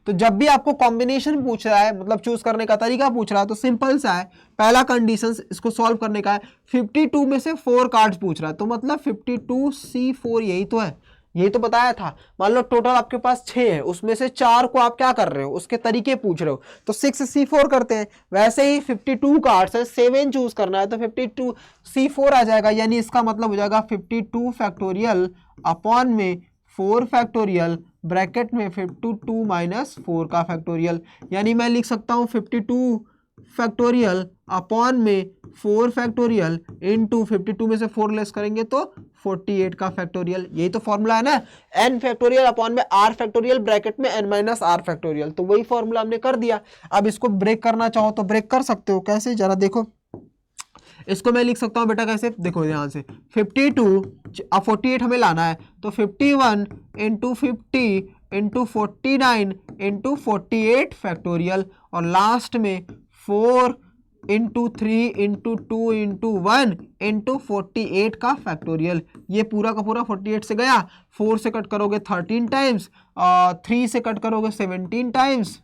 तो जब भी आपको कॉम्बिनेशन पूछ रहा है, मतलब चूज करने का तरीका पूछ रहा है, तो सिंपल सा है, पहला कंडीशन इसको सॉल्व करने का है, 52 में से 4 कार्ड्स पूछ रहा है, तो मतलब 52C4 यही तो है, यही तो बताया था। मान लो टोटल आपके पास 6 है, उसमें से 4 को आप क्या कर रहे हो, उसके तरीके पूछ रहे हो, तो 6C4 करते हैं। वैसे ही 52 कार्ड्स है, 7 चूज करना है, तो 52C4 आ जाएगा, यानी इसका मतलब हो जाएगा 52 फैक्टोरियल अपॉन में 4 फैक्टोरियल ब्रैकेट में 52 माइनस 4 का फैक्टोरियल, यानी मैं लिख सकता हूँ 52 फैक्टोरियल अपॉन में 4 फैक्टोरियल इनटू 52 में से 4 लेस करेंगे तो 48 का फैक्टोरियल। यही तो फॉर्मूला है ना, n फैक्टोरियल अपॉन में r फैक्टोरियल ब्रैकेट में n माइनस r फैक्टोरियल, तो वही फॉर्मूला हमने कर दिया। अब इसको ब्रेक करना चाहो तो ब्रेक कर सकते हो, कैसे जरा देखो। इसको मैं लिख सकता हूँ बेटा कैसे, देखो ध्यान से, 52 अब 48 हमें लाना है, तो 51 इंटू 50 इंटू 49 इंटू 48 फैक्टोरियल, और लास्ट में 4 इंटू 3 इंटू 2 इंटू 1 इंटू 48 का फैक्टोरियल। ये पूरा का पूरा 48 से गया, 4 से कट करोगे 13 टाइम्स, 3 से कट करोगे 17 टाइम्स,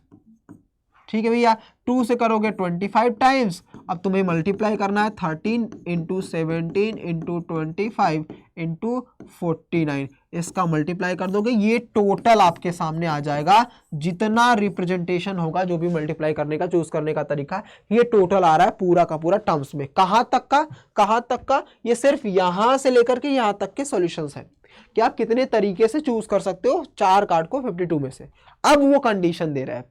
ठीक है भैया, 2 से करोगे 25 टाइम्स। अब तुम्हें मल्टीप्लाई करना है 13 इंटू 17 इंटू 25 इंटू 49, इसका मल्टीप्लाई कर दोगे, ये टोटल आपके सामने आ जाएगा। जितना रिप्रेजेंटेशन होगा, जो भी मल्टीप्लाई करने का चूज करने का तरीका, ये टोटल आ रहा है पूरा का पूरा टर्म्स में। कहां तक का, कहां तक का, ये सिर्फ यहां से लेकर के यहां तक के सॉल्यूशंस है कि आप कितने तरीके से चूज कर सकते हो 4 कार्ड को 52 में से। अब वो कंडीशन दे रहा है,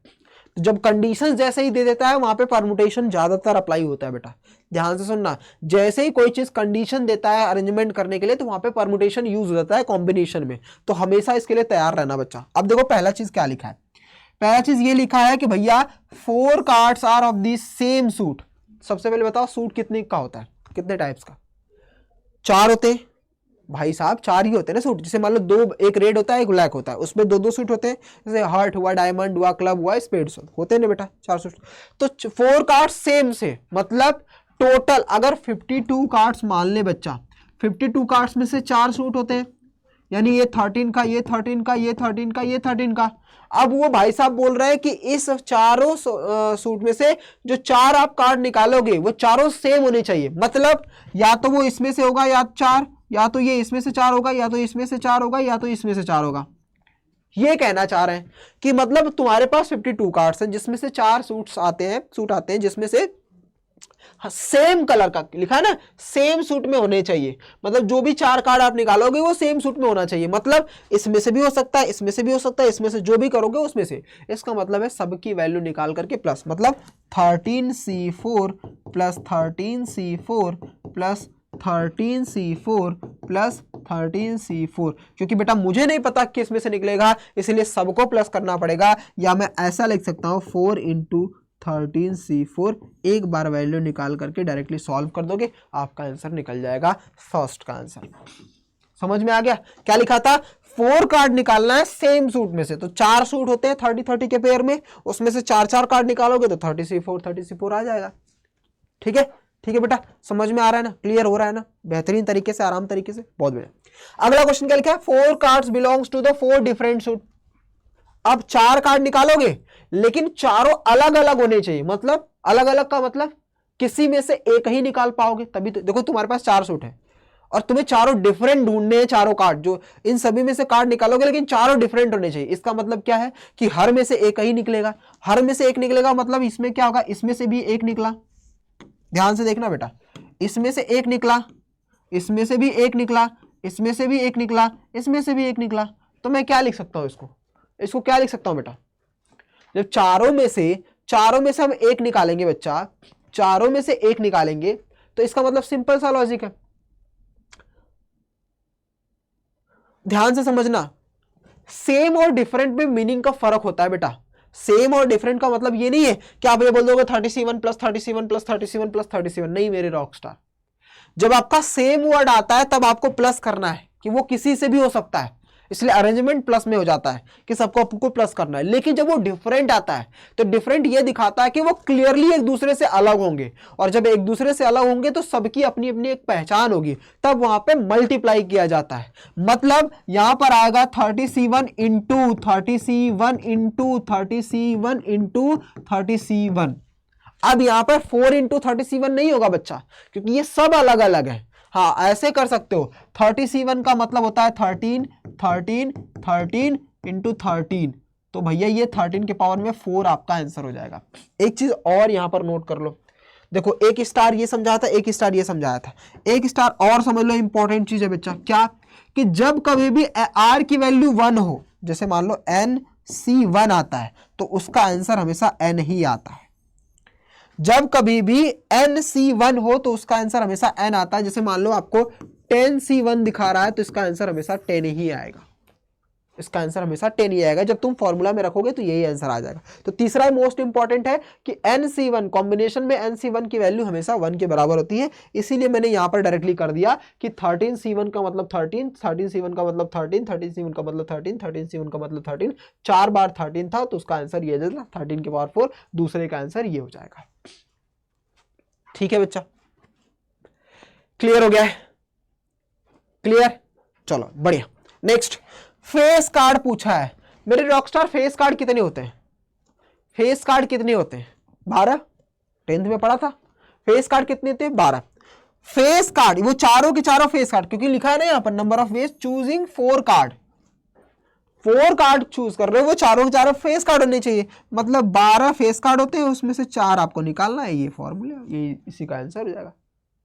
तो जब कंडीशन जैसे ही दे देता है वहां पे परमुटेशन ज्यादातर अप्लाई होता है बेटा, ध्यान से सुनना। जैसे ही कोई चीज कंडीशन देता है अरेंजमेंट करने के लिए, तो वहां पे परमुटेशन यूज हो जाता है कॉम्बिनेशन में, तो हमेशा इसके लिए तैयार रहना बच्चा। अब देखो पहला चीज क्या लिखा है, पहला चीज ये लिखा है कि भैया 4 cards are of the same suit. सबसे पहले बताओ सूट कितने का होता है, कितने टाइप्स का? 4 होते हैं भाई साहब, 4 ही होते हैं ना सूट। जैसे मान लो 2, एक रेड होता है एक ब्लैक होता है, उसमें 2-2 सूट होते हैं, जैसे हार्ट हुआ, डायमंड हुआ, क्लब हुआ, स्पेड्स होते हैं ना बेटा, 4 सूट। तो 4 कार्ड्स सेम से, मतलब टोटल अगर 52 कार्ड्स मान ले बच्चा, 52 कार्ड्स में से 4 सूट होते हैं, यानी ये 13 का, ये 13 का, ये 13 का, ये 13 का। अब वो भाई साहब बोल रहे हैं कि इस चारों सूट में से जो 4 आप कार्ड निकालोगे वो चारों सेम होने चाहिए, मतलब या तो वो इसमें से होगा या 4, या तो ये इसमें से 4 होगा, या तो इसमें से 4 होगा, या तो इसमें से 4 होगा। ये कहना चाह रहे हैं कि मतलब तुम्हारे पास 52 कार्ड्स हैं जिसमें से 4 सूट आते हैं जिसमें से सेम कलर का लिखा है ना, सेम सूट में होने चाहिए, मतलब जो भी 4 कार्ड आप निकालोगे वो सेम सूट में होना चाहिए, मतलब इसमें से भी हो सकता है, इसमें से भी हो सकता है, इसमें से जो भी करोगे उसमें से। इसका मतलब है सबकी वैल्यू निकाल करके प्लस, मतलब 13C4 plus 13C4 plus 13C4 plus 13C4, क्योंकि बेटा मुझे नहीं पता किस में से निकलेगा, इसलिए सबको प्लस करना पड़ेगा। या मैं ऐसा लिख सकता हूं 4 इंटू 13C4, एक बार वैल्यू निकाल करके डायरेक्टली सॉल्व कर दोगे, आपका आंसर निकल जाएगा फर्स्ट का आंसर। समझ में आ गया? क्या लिखा था, 4 कार्ड निकालना है सेम सूट में से, तो 4 सूट होते हैं 30-30 के पेयर में, उसमें से 4-4 कार्ड निकालोगे तो 30C4 आ जाएगा। ठीक है, ठीक है बेटा, समझ में आ रहा है ना, क्लियर हो रहा है ना, बेहतरीन तरीके से, आराम तरीके से, बहुत बढ़िया। अगला क्वेश्चन क्या लिखा है, 4 cards belongs to the 4 different suit. अब 4 कार्ड निकालोगे लेकिन चारों अलग अलग होने चाहिए, मतलब अलग अलग का मतलब किसी में से एक ही निकाल पाओगे तभी तो। देखो तुम्हारे पास 4 सूट है और तुम्हें चारों डिफरेंट ढूंढने हैं, चारों कार्ड, जो इन सभी में से कार्ड निकालोगे लेकिन चारों डिफरेंट होने चाहिए। इसका मतलब क्या है कि हर में से एक ही निकलेगा, हर में से एक निकलेगा, मतलब इसमें क्या होगा, इसमें से भी एक निकला, ध्यान से देखना बेटा, इसमें से एक निकला, इसमें से भी एक निकला, इसमें से भी एक निकला, इसमें से भी एक निकला, तो मैं क्या लिख सकता हूं इसको क्या लिख सकता हूं बेटा, जब चारों में से हम एक निकालेंगे बच्चा, चारों में से एक निकालेंगे, तो इसका मतलब सिंपल सा लॉजिक है, ध्यान से समझना। सेम और डिफरेंट में मीनिंग का फर्क होता है बेटा। सेम और डिफरेंट का मतलब ये नहीं है कि आप ये बोल दोगे 37 प्लस 37 प्लस 37 प्लस 37, नहीं मेरे रॉकस्टार। जब आपका सेम वर्ड आता है तब आपको प्लस करना है कि वो किसी से भी हो सकता है, इसलिए अरेंजमेंट प्लस में हो जाता है कि सबको आपको प्लस करना है। लेकिन जब वो डिफरेंट आता है तो डिफरेंट ये दिखाता है कि वो क्लियरली एक दूसरे से अलग होंगे, और जब एक दूसरे से अलग होंगे तो सबकी अपनी अपनी एक पहचान होगी, तब वहां पे मल्टीप्लाई किया जाता है। मतलब यहां पर आएगा 30C1 into 30C1 into 30C1 into 30C1। अब यहां पर 4 इंटू 30C1 नहीं होगा बच्चा, क्योंकि ये सब अलग अलग है। हाँ, ऐसे कर सकते हो, 30C1 का मतलब होता है 13 13 13 इंटू 13, तो भैया ये 13 के पावर में 4 आपका आंसर हो जाएगा। एक चीज और यहां पर नोट कर लो, देखो एक स्टार ये समझाया था, एक स्टार ये समझाया था, एक स्टार और समझ लो, इंपॉर्टेंट चीज है बच्चा, क्या कि जब कभी भी आर की वैल्यू 1 हो, जैसे मान लो NC1 आता है तो उसका आंसर हमेशा N ही आता है। जब कभी भी NC1 हो तो उसका आंसर हमेशा N आता है। जैसे मान लो आपको 10C1 दिखा रहा है तो इसका आंसर हमेशा 10 ही आएगा, इसका आंसर हमेशा 10 ही आएगा। जब तुम फॉर्मूला में रखोगे तो यही आंसर आ जाएगा। तो तीसरा मोस्ट इंपॉर्टेंट है कि NC1 कॉम्बिनेशन में NC1 की वैल्यू हमेशा 1 के बराबर होती है, इसीलिए मैंने यहां पर डायरेक्टली कर दिया कि 13C1 का मतलब 13, 13C1 का मतलब 13, 13C1 का मतलब 13, 13C1 का मतलब 13, 4 बार 13 था तो उसका आंसर ये था 13 के पावर 4, दूसरे का आंसर ये हो जाएगा। ठीक है बच्चा, क्लियर हो गया है? क्लियर, चलो बढ़िया। नेक्स्ट, फेस कार्ड पूछा है मेरे रॉकस्टार। फेस कार्ड कितने होते हैं? फेस कार्ड कितने होते हैं? 12, 10th में पढ़ा था। फेस कार्ड कितने थे? 12। फेस कार्ड वो चारों के चारों फेस कार्ड, क्योंकि लिखा है ना यहाँ पर number of ways choosing 4 card, 4 card choose कर रहे हो, वो चारों के चारों फेस कार्ड होने चाहिए। मतलब 12 फेस कार्ड होते हैं, उसमें से 4 आपको निकालना है। ये फॉर्मूला, ये इसी का आंसर हो जाएगा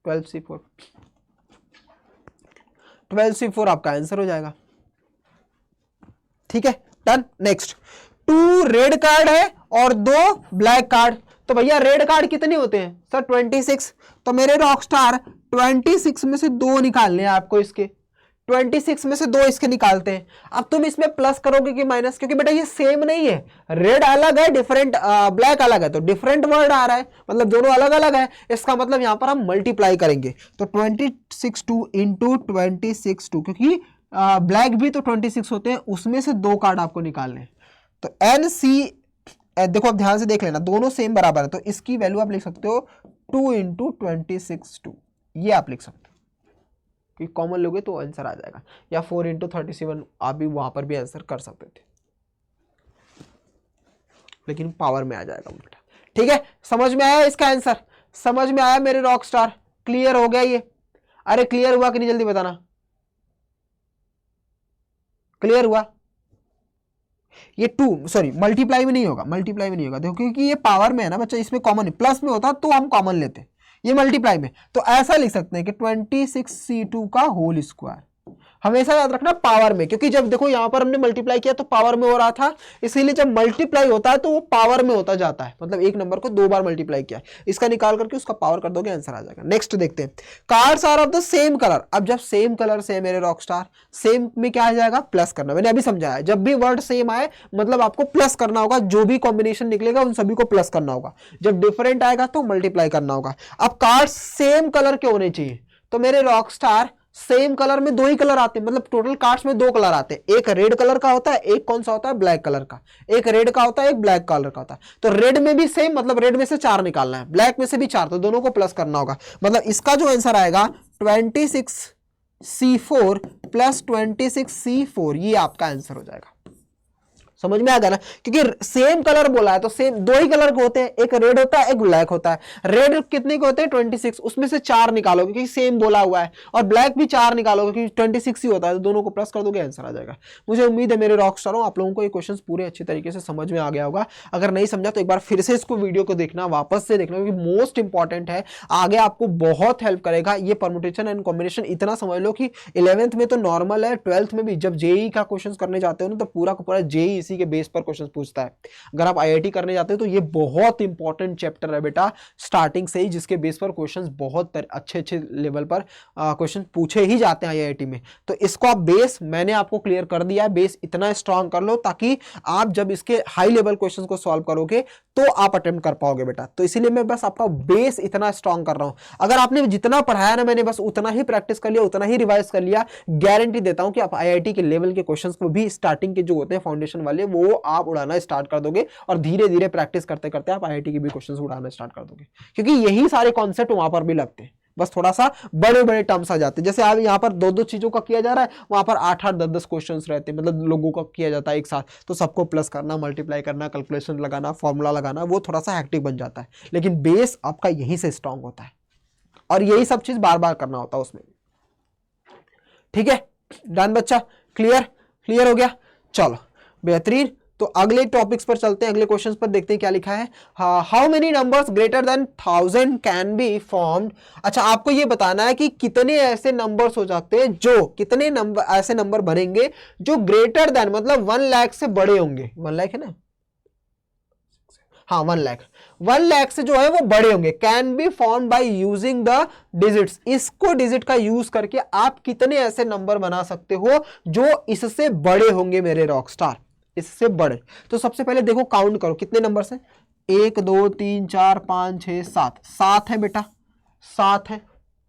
12C4। 12C4 आपका आंसर हो जाएगा। ठीक है, डन। नेक्स्ट, 2 रेड कार्ड है और 2 ब्लैक कार्ड। तो भैया रेड कार्ड कितने होते हैं सर? 26। तो मेरे रॉकस्टार 26 में से 2 निकालने हैं आपको, इसके 26 में से 2 इसके निकालते हैं। अब तुम इसमें प्लस करोगे कि माइनस, क्योंकि बेटा ये सेम नहीं है, रेड अलग है, डिफरेंट ब्लैक अलग है, तो डिफरेंट वर्ड आ रहा है, मतलब दोनों अलग अलग है। इसका मतलब यहां पर हम मल्टीप्लाई करेंगे, तो 26 इंटू 26, क्योंकि ब्लैक भी तो 26 होते हैं, उसमें से 2 कार्ड आपको निकालने हैं। तो NC देखो अब ध्यान से देख लेना, दोनों सेम बराबर है, तो इसकी वैल्यू आप लिख सकते हो 2 इंटू 26 2, ये आप लिख सकते हो, क्योंकि कॉमन लोगे तो आंसर आ जाएगा। या 4 इंटू 37 आप भी वहां पर भी आंसर कर सकते थे, लेकिन पावर में आ जाएगा बेटा। ठीक है, समझ में आया इसका आंसर? समझ में आया मेरे रॉक स्टार? क्लियर हो गया ये? अरे क्लियर हुआ कि नहीं, जल्दी बताना। क्लियर हुआ? ये 2 सॉरी मल्टीप्लाई में नहीं होगा, मल्टीप्लाई में नहीं होगा, देखो क्योंकि ये पावर में है ना बच्चा, इसमें कॉमन है, प्लस में होता तो हम कॉमन लेते, ये मल्टीप्लाई में। तो ऐसा लिख सकते हैं कि 26C2 का होल स्क्वायर। हमेशा याद रखना पावर में, क्योंकि जब देखो यहां पर हमने मल्टीप्लाई किया तो पावर में हो रहा था, इसीलिए जब मल्टीप्लाई होता है तो वो पावर में होता जाता है, मतलब एक नंबर को 2 बार मल्टीप्लाई किया, इसका निकाल करके उसका पावर कर दोगे, आंसर आ जाएगा। नेक्स्ट देखते हैं, cards are of the same colour. अब जब सेम कलर से है मेरे रॉकस्टार, सेम में क्या आ जाएगा? प्लस करना। मैंने अभी समझाया, जब भी वर्ड सेम आए मतलब आपको प्लस करना होगा, जो भी कॉम्बिनेशन निकलेगा उन सभी को प्लस करना होगा। जब डिफरेंट आएगा तो मल्टीप्लाई करना होगा। अब कार्ड्स सेम कलर के होने चाहिए, तो मेरे रॉकस्टार सेम कलर में 2 ही कलर आते हैं, मतलब टोटल कार्ड्स में 2 कलर आते हैं, एक रेड कलर का होता है, एक कौन सा होता है? ब्लैक कलर का। एक रेड का होता है, एक ब्लैक कलर का होता है। तो रेड में भी सेम, मतलब रेड में से 4 निकालना है, ब्लैक में से भी 4, तो दोनों को प्लस करना होगा। मतलब इसका जो आंसर आएगा 26C4 प्लस 26C4, ये आपका आंसर हो जाएगा। समझ में आ गया ना? क्योंकि सेम कलर बोला है तो सेम 2 ही कलर के होते हैं, एक रेड होता है, एक ब्लैक होता है। रेड कितने के होते हैं? 26, उसमें से 4 निकालोगे क्योंकि सेम बोला हुआ है, और ब्लैक भी 4 निकालोगे क्योंकि 26 ही होता है, तो दोनों को प्लस कर दोगे, आंसर आ जाएगा। मुझे उम्मीद है मेरे रॉक स्टारों आप लोगों को ये क्वेश्चन पूरे अच्छे तरीके से समझ में आ गया होगा। अगर नहीं समझा तो एक बार फिर से इसको वीडियो को देखना, वापस से देखना, क्योंकि मोस्ट इंपॉर्टेंट है, आगे आपको बहुत हेल्प करेगा। ये परम्यूटेशन एंड कॉम्बिनेशन इतना समझ लो कि 11th में तो नॉर्मल है, 12th में भी जब जेई का क्वेश्चन करने जाते हो ना तो पूरा का पूरा जेई इसी के बेस पर क्वेश्चन पूछता है। अगर आप आईआईटी करने जाते हो तो ये बहुत इंपॉर्टेंट चैप्टर है बेटा स्टार्टिंग से ही, जिसके बेस पर क्वेश्चन बहुत अच्छे अच्छे लेवल पर क्वेश्चन पूछे ही जाते हैं आईआईटी में। तो इसको आप बेस मैंने आपको क्लियर कर दिया है, बेस इतना स्ट्रांग कर लो ताकि आप जब इसके हाई लेवल क्वेश्चन को सॉल्व करोगे तो आप अटेम्प्ट कर पाओगे बेटा। तो इसीलिए मैं बस आपका बेस इतना स्ट्रांग कर रहा हूं। अगर आपने जितना पढ़ाया ना मैंने बस उतना ही प्रैक्टिस कर लिया, उतना ही रिवाइज कर लिया, गारंटी देता हूं कि आप आईआईटी के लेवल के क्वेश्चंस को भी स्टार्टिंग के जो होते हैं फाउंडेशन वाले वो आप उड़ाना स्टार्ट कर दोगे और धीरे धीरे प्रैक्टिस करते करते आप आईआईटी के भी क्वेश्चंस उड़ाना स्टार्ट कर दोगे, क्योंकि यही सारे कॉन्सेप्ट वहां पर भी लगते हैं, बस थोड़ा सा बड़े बड़े टर्म्स आ जाते हैं। जैसे आप यहाँ पर दो दो चीजों का किया जा रहा है, वहां पर 8-8 10-10 क्वेश्चंस रहते हैं, मतलब लोगों का किया जाता है एक साथ, तो सबको प्लस करना, मल्टीप्लाई करना, कैलकुलेशन लगाना, फॉर्मूला लगाना, वो थोड़ा सा हैक्टिक बन जाता है। लेकिन बेस आपका यहीं से स्ट्रांग होता है और यही सब चीज बार बार करना होता है उसमें। ठीक है, डन बच्चा, क्लियर हो गया, चलो बेहतरीन। तो अगले टॉपिक्स पर चलते हैं, अगले क्वेश्चंस पर देखते हैं क्या लिखा है। How many numbers greater than 1000 can be formed. अच्छा, आपको ये बताना है कि कितने ऐसे नंबर्स हो जाते हैं, जो कितने नंबर ऐसे नंबर बनेंगे जो ग्रेटर देन मतलब 1 लाख से बड़े होंगे। 1 लाख है ना, हाँ 1 लाख, 1 लाख से जो है वो बड़े होंगे। Can be form by using the digits, इसको डिजिट का यूज करके आप कितने ऐसे नंबर बना सकते हो जो इससे बड़े होंगे मेरे रॉक स्टार, इससे बड़े। तो सबसे पहले देखो काउंट करो कितने नंबर्स हैं, 1 2 3 4 5 6 7, 7 है बेटा, 7 है।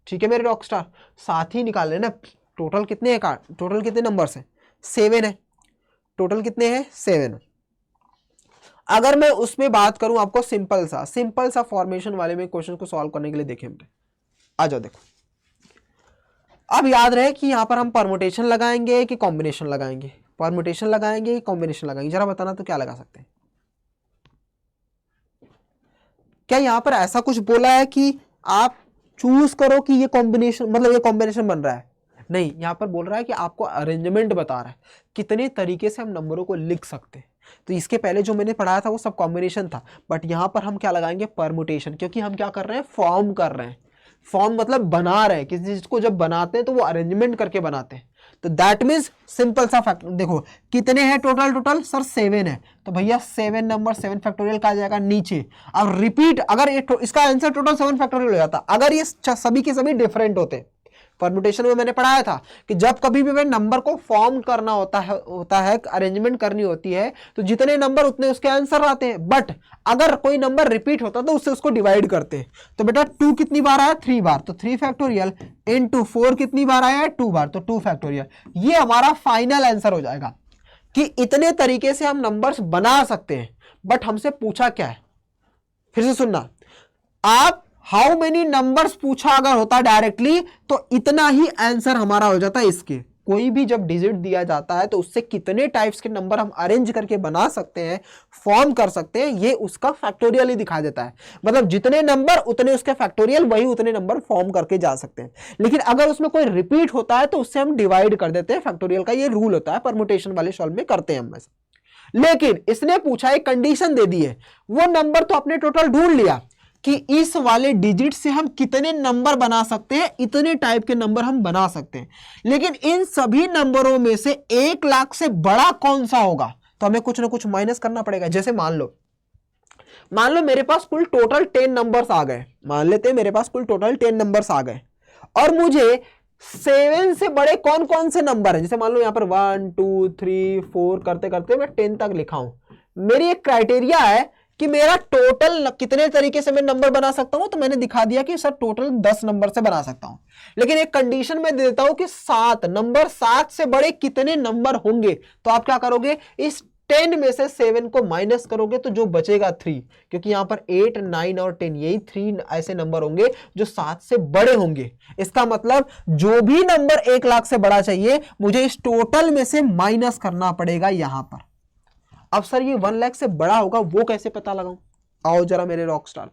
ठीक है मेरे रॉक स्टार, 7 ही निकाल लेना। टोटल कितने हैं, टोटल कितने नंबर्स हैं, 7 है। टोटल कितने हैं, 7। अगर मैं उसमें बात करूं आपको सिंपल सा फॉर्मेशन वाले में क्वेश्चन को सॉल्व करने के लिए देखें, आ जाओ देखो। अब याद रहे कि यहां पर हम परमुटेशन लगाएंगे कि कॉम्बिनेशन लगाएंगे, परमुटेशन लगाएंगे कि कॉम्बिनेशन लगाएंगे, जरा बताना तो क्या लगा सकते हैं। क्या यहां पर ऐसा कुछ बोला है कि आप चूज करो कि ये कॉम्बिनेशन मतलब ये कॉम्बिनेशन बन रहा है, नहीं, यहां पर बोल रहा है कि आपको अरेंजमेंट बता रहा है कितने तरीके से हम नंबरों को लिख सकते हैं। तो इसके पहले जो मैंने पढ़ाया था वो सब कॉम्बिनेशन था, बट यहां पर हम क्या लगाएंगे, परमुटेशन, क्योंकि हम क्या कर रहे हैं, फॉर्म कर रहे हैं। फॉर्म मतलब बना रहे हैं, किसी चीज को जब बनाते हैं तो वो अरेंजमेंट करके बनाते हैं। तो दैट मीन्स सिंपल सा फैक्ट, देखो कितने हैं टोटल सर 7 है, तो भैया 7 नंबर 7 फैक्टोरियल का आ जाएगा नीचे। अब रिपीट, अगर इसका आंसर टोटल 7 फैक्टोरियल हो जाता अगर ये सभी के सभी डिफरेंट होते। परमुटेशन में मैंने पढ़ाया था कि जब कभी भी नंबर को फॉर्म करना होता है अरेंजमेंट करनी होती है, तो जितने नंबर उतने उसके आंसर आते हैं, बट अगर कोई नंबर रिपीट होता तो उससे उसको डिवाइड करते हैं। तो बेटा 2 कितनी बार आया, 3 बार, तो 3 फैक्टोरियल इनटू 4 कितनी बार आया, 2 बार, तो 2 फैक्टोरियल। ये हमारा फाइनल आंसर हो जाएगा कि इतने तरीके से हम नंबर्स बना सकते हैं। बट हमसे पूछा क्या है, फिर से सुनना, आप हाउ मेनी नंबर्स पूछा अगर होता डायरेक्टली तो इतना ही आंसर हमारा हो जाता है इसके। कोई भी जब डिजिट दिया जाता है तो उससे कितने टाइप्स के नंबर हम अरेंज करके बना सकते हैं, फॉर्म कर सकते हैं, ये उसका फैक्टोरियल ही दिखा देता है। मतलब जितने नंबर उतने उसके फैक्टोरियल, वही उतने नंबर फॉर्म करके जा सकते हैं। लेकिन अगर उसमें कोई रिपीट होता है तो उससे हम डिवाइड कर देते हैं, फैक्टोरियल का ये रूल होता है, परमुटेशन वाले सॉल्व में करते हैं हम ऐसा। लेकिन इसने पूछा, एक कंडीशन दे दी है, वो नंबर तो आपने टोटल ढूंढ लिया कि इस वाले डिजिट से हम कितने नंबर बना सकते हैं, इतने टाइप के नंबर हम बना सकते हैं। लेकिन इन सभी नंबरों में से 1 लाख से बड़ा कौन सा होगा, तो हमें कुछ ना कुछ माइनस करना पड़ेगा। जैसे मान लो मेरे पास कुल टोटल 10 नंबर्स आ गए, मान लेते हैं मेरे पास कुल टोटल 10 नंबर्स आ गए, और मुझे 7 से बड़े कौन कौन से नंबर है, जैसे मान लो यहां पर 1 2 3 4 करते करते मैं 10 तक लिखा हूं। मेरी एक क्राइटेरिया है कि मेरा टोटल कितने तरीके से मैं नंबर बना सकता हूं, तो मैंने दिखा दिया कि सर टोटल 10 नंबर से बना सकता हूं। लेकिन एक कंडीशन में देता हूं कि 7 नंबर, 7 से बड़े कितने नंबर होंगे, तो आप क्या करोगे, इस 10 में से 7 को माइनस करोगे तो जो बचेगा 3, क्योंकि यहां पर 8 9 और 10 यही 3 ऐसे नंबर होंगे जो 7 से बड़े होंगे। इसका मतलब जो भी नंबर 1 लाख से बड़ा चाहिए मुझे इस टोटल में से माइनस करना पड़ेगा यहां पर। अब सर ये 1 लाख से बड़ा होगा वो कैसे पता लगाऊं, आओ जरा मेरे रॉक स्टार।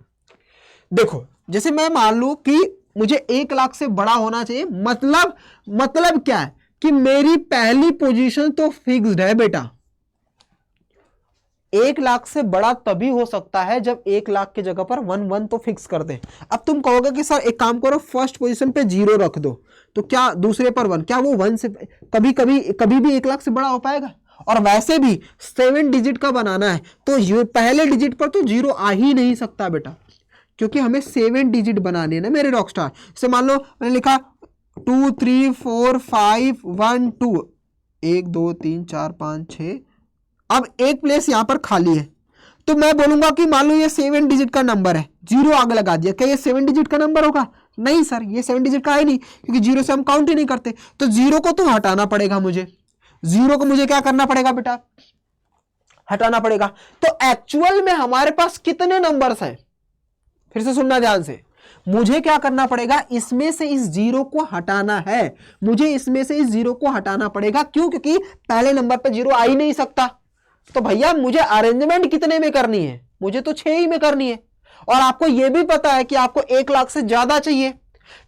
देखो जैसे मैं मान लूं कि मुझे 1 लाख से बड़ा होना चाहिए, मतलब क्या है कि मेरी पहली पोजीशन तो फिक्स्ड है बेटा। 1 लाख से बड़ा तभी हो सकता है जब 1 लाख की जगह पर 1 1 तो फिक्स कर दें। अब तुम कहोगे कि सर एक काम करो, फर्स्ट पोजीशन पे 0 रख दो, तो क्या दूसरे पर 1, क्या वो 1 से कभी भी 1 लाख से बड़ा हो पाएगा? और वैसे भी 7 डिजिट का बनाना है तो ये पहले डिजिट पर तो 0 आ ही नहीं सकता बेटा, क्योंकि हमें 7 डिजिट बनाने हैं ना मेरे रॉकस्टार। जैसे मान लो मैंने लिखा 2 3 4 5 1 2, 1 2 3 4 5 6, अब एक प्लेस यहां पर खाली है तो मैं बोलूंगा कि मान लो ये 7 डिजिट का नंबर है, 0 आगे लगा दिया, क्या ये 7 डिजिट का नंबर होगा? नहीं सर, ये 7 डिजिट का है नहीं, क्योंकि 0 से हम काउंट ही नहीं करते। तो 0 को तो हटाना पड़ेगा मुझे, 0 को मुझे क्या करना पड़ेगा बेटा? हटाना पड़ेगा। तो एक्चुअल में हमारे पास कितने नंबर्स हैं? फिर से सुनना ध्यान से, मुझे क्या करना पड़ेगा? इसमें से इस 0 को हटाना है, मुझे इसमें से इस 0 को हटाना पड़ेगा। क्यों? क्योंकि पहले नंबर पर 0 आ ही नहीं सकता। तो भैया मुझे अरेंजमेंट कितने में करनी है? मुझे तो 6 ही में करनी है। और आपको यह भी पता है कि आपको 1 लाख से ज्यादा चाहिए,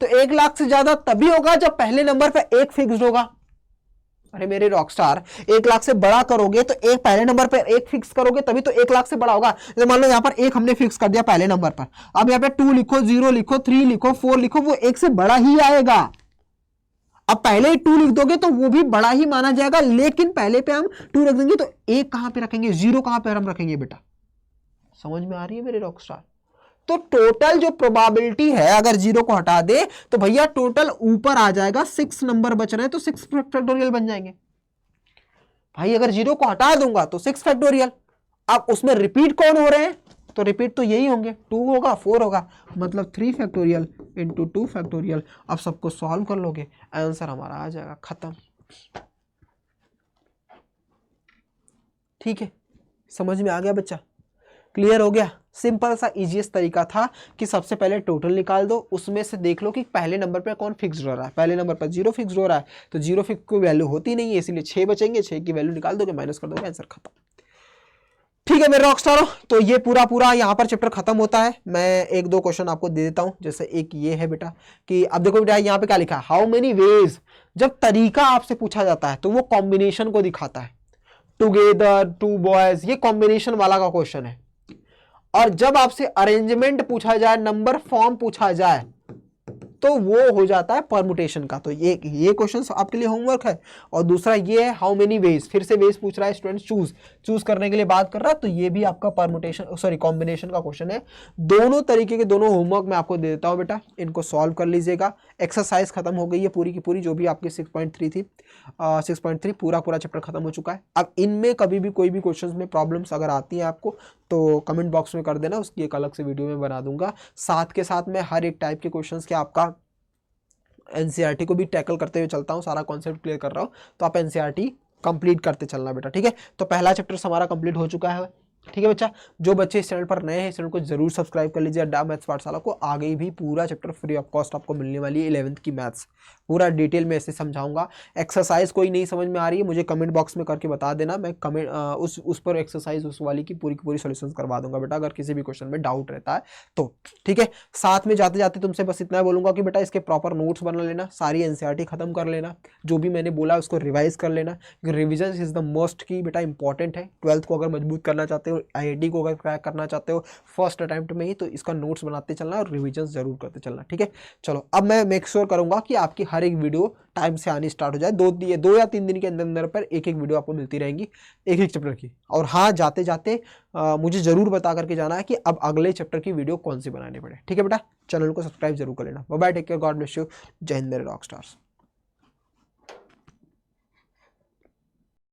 तो 1 लाख से ज्यादा तभी होगा जब पहले नंबर पे 1 फिक्स्ड होगा। अरे मेरे रॉकस्टार, 1 लाख से बड़ा करोगे तो एक पहले नंबर पर 1 फिक्स करोगे तभी तो 1 लाख से बड़ा होगा। जैसे मान लो यहां पर 1 हमने फिक्स कर दिया पहले नंबर पर, अब यहां पे 2 लिखो, 0 लिखो, 3 लिखो, 4 लिखो, वो 1 से बड़ा ही आएगा। अब पहले 2 लिख दोगे तो वो भी बड़ा ही माना जाएगा, लेकिन पहले पे हम 2 रख देंगे तो 1 कहां पे रखेंगे? 0 कहां पे हम रखेंगे बेटा? समझ में आ रही है मेरे रॉकस्टार? तो टोटल जो प्रोबेबिलिटी है, अगर 0 को हटा दे तो भैया टोटल ऊपर आ जाएगा, 6 नंबर बच रहे हैं तो 6 फैक्टोरियल बन जाएंगे। भाई अगर 0 को हटा दूंगा तो 6 फैक्टोरियल। अब उसमें रिपीट कौन हो रहे हैं? तो रिपीट तो यही होंगे, 2 होगा, 4 होगा, मतलब 3 फैक्टोरियल इंटू 2 फैक्टोरियल। अब सबको सॉल्व कर लोगे, आंसर हमारा आ जाएगा, खत्म। ठीक है, समझ में आ गया बच्चा? क्लियर हो गया? सिंपल सा इजीएस्ट तरीका था कि सबसे पहले टोटल निकाल दो, उसमें से देख लो कि पहले नंबर पर कौन फिक्स्ड हो रहा है। पहले नंबर पर 0 फिक्स्ड हो रहा है तो 0 फिक्स की वैल्यू होती नहीं है, इसीलिए 6 बचेंगे, 6 की वैल्यू निकाल दोगे, माइनस कर दोगे, आंसर खत्म। ठीक है मेरे रॉकस्टारो, तो ये पूरा यहाँ पर चैप्टर खत्म होता है। मैं 1-2 क्वेश्चन आपको दे देता हूं। जैसे एक ये है बेटा कि अब देखो बेटा यहाँ पे क्या लिखा है, हाउ मेनी वेज। जब तरीका आपसे पूछा जाता है तो वो कॉम्बिनेशन को दिखाता है, टुगेदर, टू बॉयज, ये कॉम्बिनेशन वाला का क्वेश्चन है। और जब आपसे अरेंजमेंट पूछा जाए, नंबर फॉर्म पूछा जाए, तो वो हो जाता है परमुटेशन का। तो ये क्वेश्चन आपके लिए होमवर्क है। और दूसरा ये है हाउ मेनी वेज, फिर से वेज पूछ रहा है स्टूडेंट, चूज करने के लिए बात कर रहा है, तो ये भी आपका परमुटेशन सॉरी कॉम्बिनेशन का क्वेश्चन है। दोनों तरीके के दोनों होमवर्क मैं आपको दे देता हूं बेटा, इनको सॉल्व कर लीजिएगा। एक्सरसाइज खत्म हो गई है पूरी की पूरी, जो भी आपकी 6.3 थी, 6.3 पूरा चैप्टर खत्म हो चुका है। अब इनमें कभी भी कोई भी क्वेश्चन में प्रॉब्लम्स अगर आती है आपको तो कमेंट बॉक्स में कर देना, उसकी एक अलग से वीडियो में बना दूंगा। साथ के साथ मैं हर एक टाइप के क्वेश्चंस के आपका एनसीईआरटी को भी टैकल करते हुए चलता हूं, सारा कॉन्सेप्ट क्लियर कर रहा हूं, तो आप एनसीईआरटी कंप्लीट करते चलना बेटा। ठीक है, तो पहला चैप्टर हमारा कंप्लीट हो चुका है। ठीक है बच्चा, जो बच्चे इस चैनल पर नए हैं इस चैनल को जरूर सब्सक्राइब कर लीजिए। अड्डा मैथ्स पाठशाला को आगे भी पूरा चैप्टर फ्री ऑफ कॉस्ट आपको मिलने वाली है। 11th की मैथ्स पूरा डिटेल में ऐसे समझाऊंगा। एक्सरसाइज कोई नहीं समझ में आ रही है मुझे कमेंट बॉक्स में करके बता देना, मैं कमेंट उस पर एक्सरसाइज उस वाली की पूरी सॉल्यूशंस करवा दूंगा बेटा, अगर किसी भी क्वेश्चन में डाउट रहता है तो। ठीक है, साथ में जाते जाते तुमसे बस इतना बोलूंगा कि बेटा इसके प्रॉपर नोट्स बना लेना, सारी एनसीईआरटी खत्म कर लेना, जो भी मैंने बोला उसको रिवाइज कर लेना। रिविजन इज द मोस्ट की बेटा इंपॉर्टेंट है। 12th को अगर मजबूत करना चाहते हो, IIT को अगर क्रैक करना चाहते हो फर्स्ट अटेम्प्ट में ही, तो इसका नोट्स बनाते चलना और रिविजन जरूर करते चलना। ठीक है, चलो अब मैं मेक श्योर करूंगा कि आपकी हर एक वीडियो टाइम से आनी स्टार्ट हो जाए। 2 या 3 दिन के अंदर पर एक वीडियो आपको मिलती रहेंगी एक चैप्टर की। और हाँ, जाते जाते मुझे जरूर बता करके जाना है कि अब अगले चैप्टर की वीडियो कौन सी बनानी पड़े। ठीक है बेटा, चैनल को सब्सक्राइब जरूर कर लेना। Bye bye, take care, God bless you, जय हिंद मेरे रॉक स्टार्स।